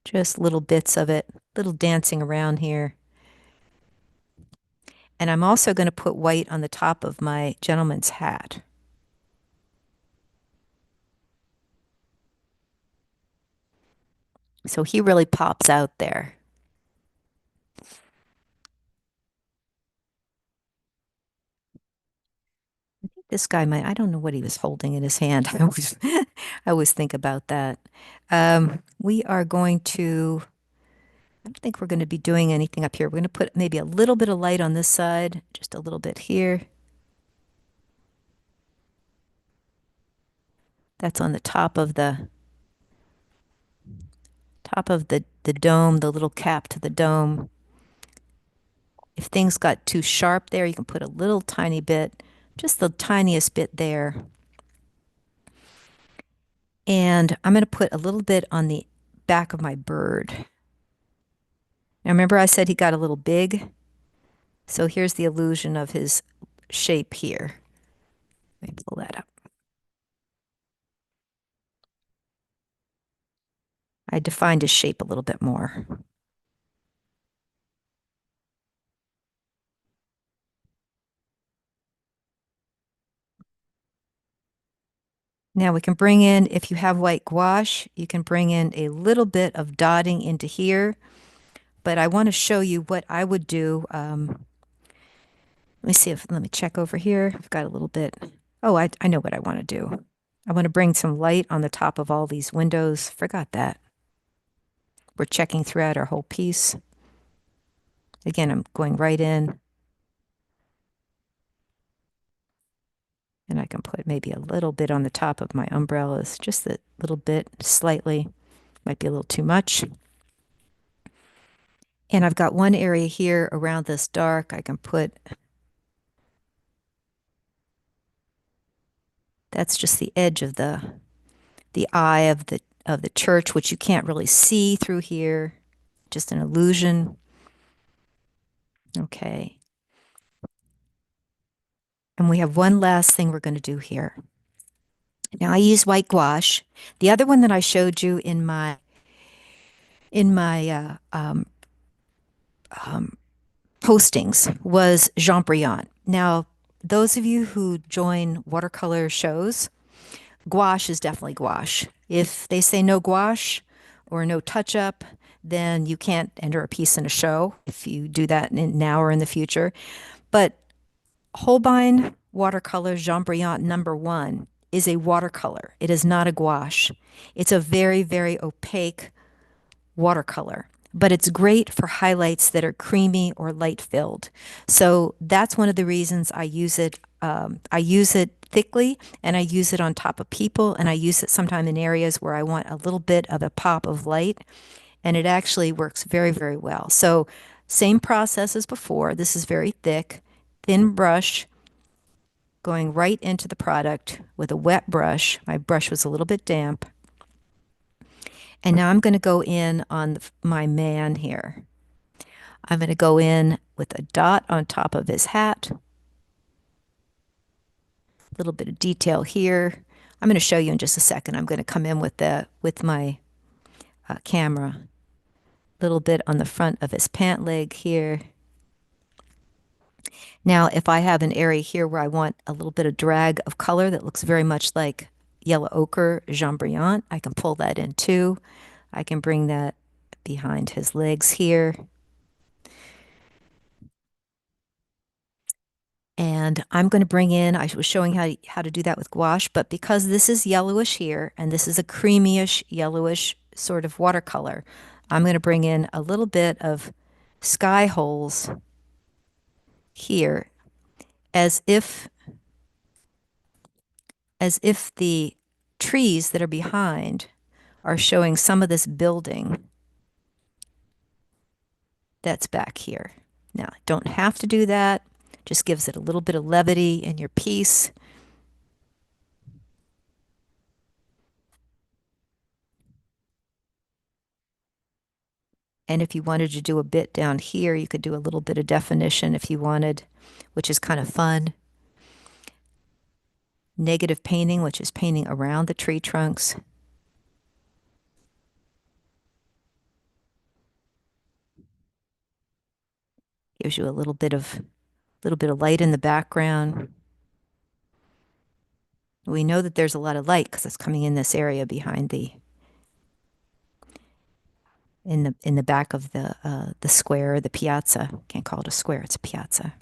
Just little bits of it, little dancing around here. And I'm also going to put white on the top of my gentleman's hat. So he really pops out there. This guy might, I don't know what he was holding in his hand. I always think about that. We are going to, I don't think we're going to be doing anything up here. We're going to put maybe a little bit of light on this side, just a little bit here. That's on the top of the dome, the little cap to the dome. If things got too sharp there, you can put a little tiny bit, just the tiniest bit there. And I'm going to put a little bit on the back of my bird. Now remember I said he got a little big? So here's the illusion of his shape here. Let me pull that up. I defined his shape a little bit more. Now we can bring in, if you have white gouache, you can bring in a little bit of dotting into here. But I want to show you what I would do. Let me check over here. I've got a little bit. Oh, I know what I want to do. I want to bring some light on the top of all these windows. Forgot that. We're checking throughout our whole piece. Again, I'm going right in. And I can put maybe a little bit on the top of my umbrellas, just a little bit, slightly. Might be a little too much. And I've got one area here around this dark. I can put, that's just the edge of the eye of the church, which you can't really see through here. Just an illusion. Okay. And we have one last thing we're going to do here. Now I use white gouache. The other one that I showed you in my postings was Jean Brillant. Now, those of you who join watercolor shows, gouache is definitely gouache. If they say no gouache or no touch up, then you can't enter a piece in a show if you do that now or in the future. But Holbein watercolor Jean Brillant #1 is a watercolor. It is not a gouache. It's a very, very opaque watercolor, but it's great for highlights that are creamy or light filled. So that's one of the reasons I use it. I use it thickly, and I use it on top of people, and I use it sometimes in areas where I want a little bit of a pop of light, and it actually works very, very well. So same process as before. This is very thick, thin brush going right into the product with a wet brush. My brush was a little bit damp. And now I'm going to go in on my man here. I'm going to go in with a dot on top of his hat. A little bit of detail here. I'm going to show you in just a second. I'm going to come in with my camera. A little bit on the front of his pant leg here. Now, if I have an area here where I want a little bit of drag of color that looks very much like yellow ochre Jean Brillant, I can pull that in too. I can bring that behind his legs here. And I'm going to bring in, I was showing how to do that with gouache, but because this is yellowish here, and this is a creamyish, yellowish sort of watercolor, I'm going to bring in a little bit of sky holes here, as if the trees that are behind are showing some of this building. that's back here. Now, don't have to do that. Just gives it a little bit of levity in your piece. And if you wanted to do a bit down here, you could do a little bit of definition if you wanted, which is kind of fun. Negative painting, which is painting around the tree trunks. Gives you a little bit of light in the background. We know that there's a lot of light because it's coming in this area behind in the back of the square, the piazza. Can't call it a square, it's a piazza.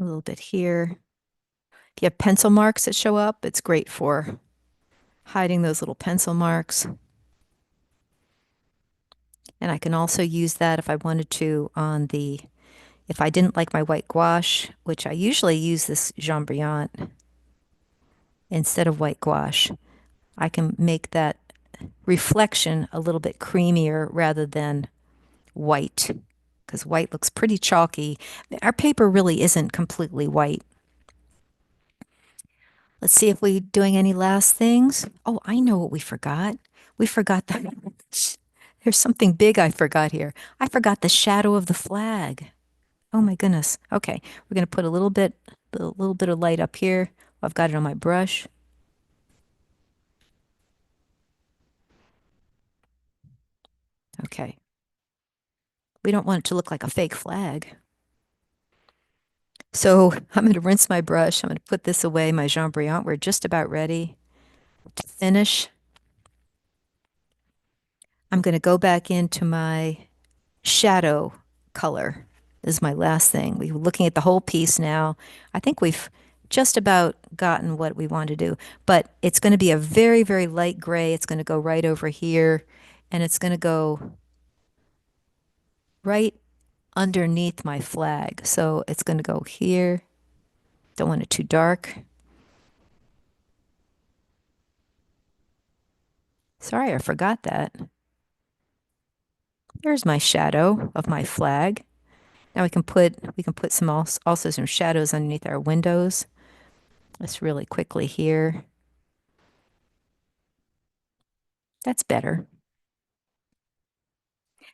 A little bit here. If you have pencil marks that show up, it's great for hiding those little pencil marks. And I can also use that if I wanted to on if I didn't like my white gouache, which I usually use this Jaune Brillant instead of white gouache, I can make that reflection a little bit creamier rather than white, because white looks pretty chalky. Our paper really isn't completely white. Let's see if we're doing any last things. Oh, I know what we forgot. We forgot that there's something big I forgot here. I forgot the shadow of the flag. Oh my goodness. Okay, we're going to put a little bit of light up here. I've got it on my brush. Okay. We don't want it to look like a fake flag. So I'm going to rinse my brush. I'm going to put this away, my Jaune Brillant. We're just about ready to finish. I'm going to go back into my shadow color. This is my last thing. We're looking at the whole piece now. I think we've just about gotten what we want to do, but it's going to be a very, very light gray. It's going to go right over here, and it's going to go right underneath my flag. So it's going to go here. Don't want it too dark. Sorry, I forgot that. There's my shadow of my flag. Now we can put some also some shadows underneath our windows. Let's really quickly here. That's better.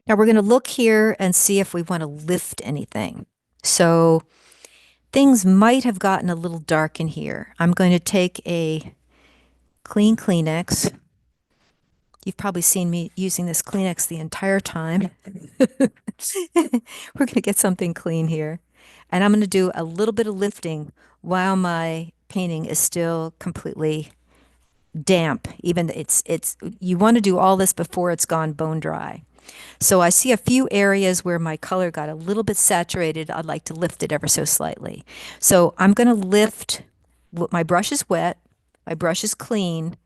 Now we're going to look here and see if we want to lift anything. So things might have gotten a little dark in here. I'm going to take a clean Kleenex. You've probably seen me using this Kleenex the entire time. We're going to get something clean here. And I'm going to do a little bit of lifting while my painting is still completely damp. Even you want to do all this before it's gone bone dry. So I see a few areas where my color got a little bit saturated. I'd like to lift it ever so slightly. So I'm going to lift, my brush is wet, my brush is clean,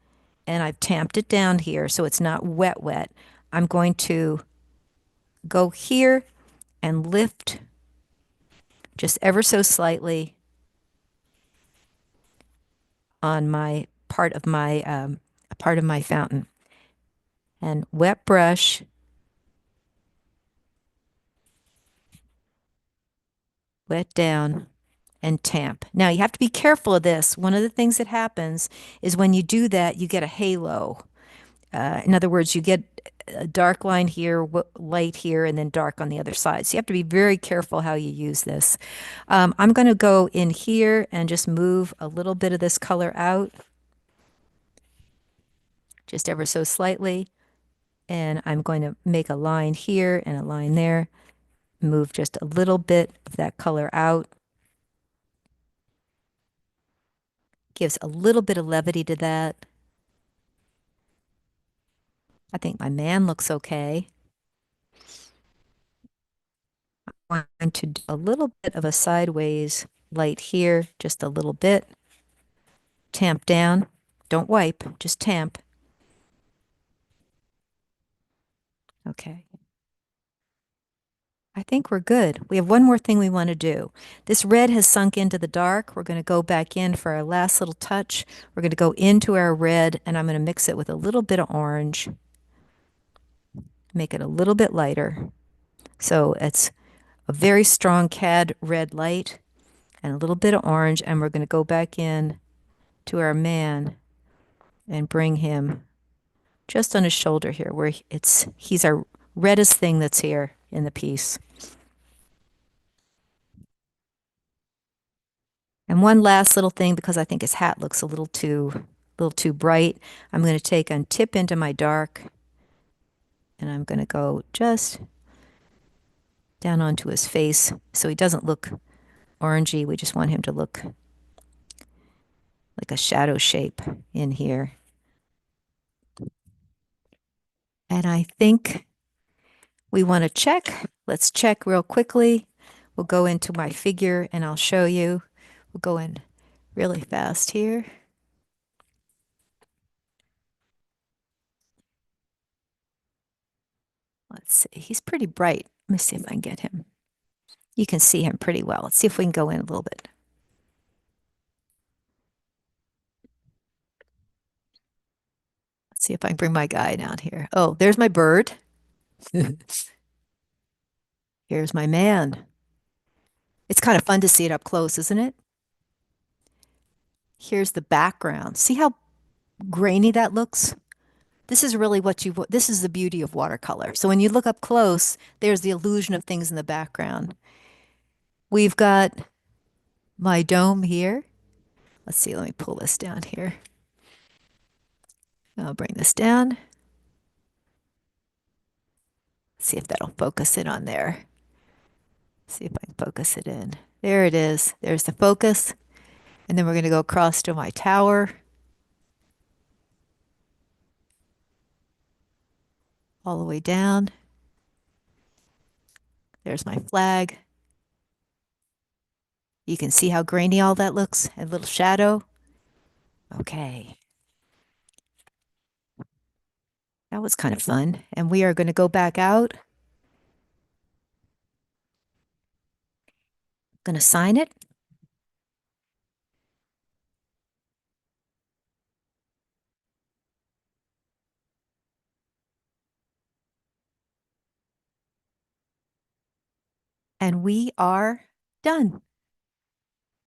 and I've tamped it down here so it's not wet wet. I'm going to go here and lift just ever so slightly on my part of my fountain. And wet brush, wet down, and tamp. Now you have to be careful of this. One of the things that happens is when you do that, you get a halo. In other words, you get a dark line here, light here, and then dark on the other side. So you have to be very careful how you use this. I'm going to go in here and just move a little bit of this color out, just ever so slightly. And I'm going to make a line here and a line there. Move just a little bit of that color out. Gives a little bit of levity to that. I think my man looks okay. I'm going to do a little bit of a sideways light here, just a little bit. Tamp down. Don't wipe, just tamp. Okay. I think we're good. We have one more thing we want to do. This red has sunk into the dark. We're going to go back in for our last little touch. We're going to go into our red, and I'm going to mix it with a little bit of orange, make it a little bit lighter. So it's a very strong cad red light and a little bit of orange, and we're going to go back in to our man and bring him just on his shoulder here, where he's our reddest thing that's here in the piece. And one last little thing, because I think his hat looks a little too bright, I'm going to take and tip into my dark, and I'm going to go just down onto his face so he doesn't look orangey. We just want him to look like a shadow shape in here. And I think we want to check. Let's check real quickly. We'll go into my figure and I'll show you. We'll go in really fast here. Let's see. He's pretty bright. Let me see if I can get him. You can see him pretty well. Let's see if we can go in a little bit. Let's see if I can bring my guy down here. Oh, there's my bird. Here's my man. It's kind of fun to see it up close, isn't it? Here's the background. See how grainy that looks? This is really this is the beauty of watercolor. So when you look up close, there's the illusion of things in the background. We've got my dome here. Let's see, let me pull this down here. I'll bring this down. See if that'll focus it on there. See if I can focus it in. There it is. There's the focus. And then we're going to go across to my tower. All the way down. There's my flag. You can see how grainy all that looks. A little shadow. Okay. That was kind of fun. And we are going to go back out. Going to sign it. And we are done.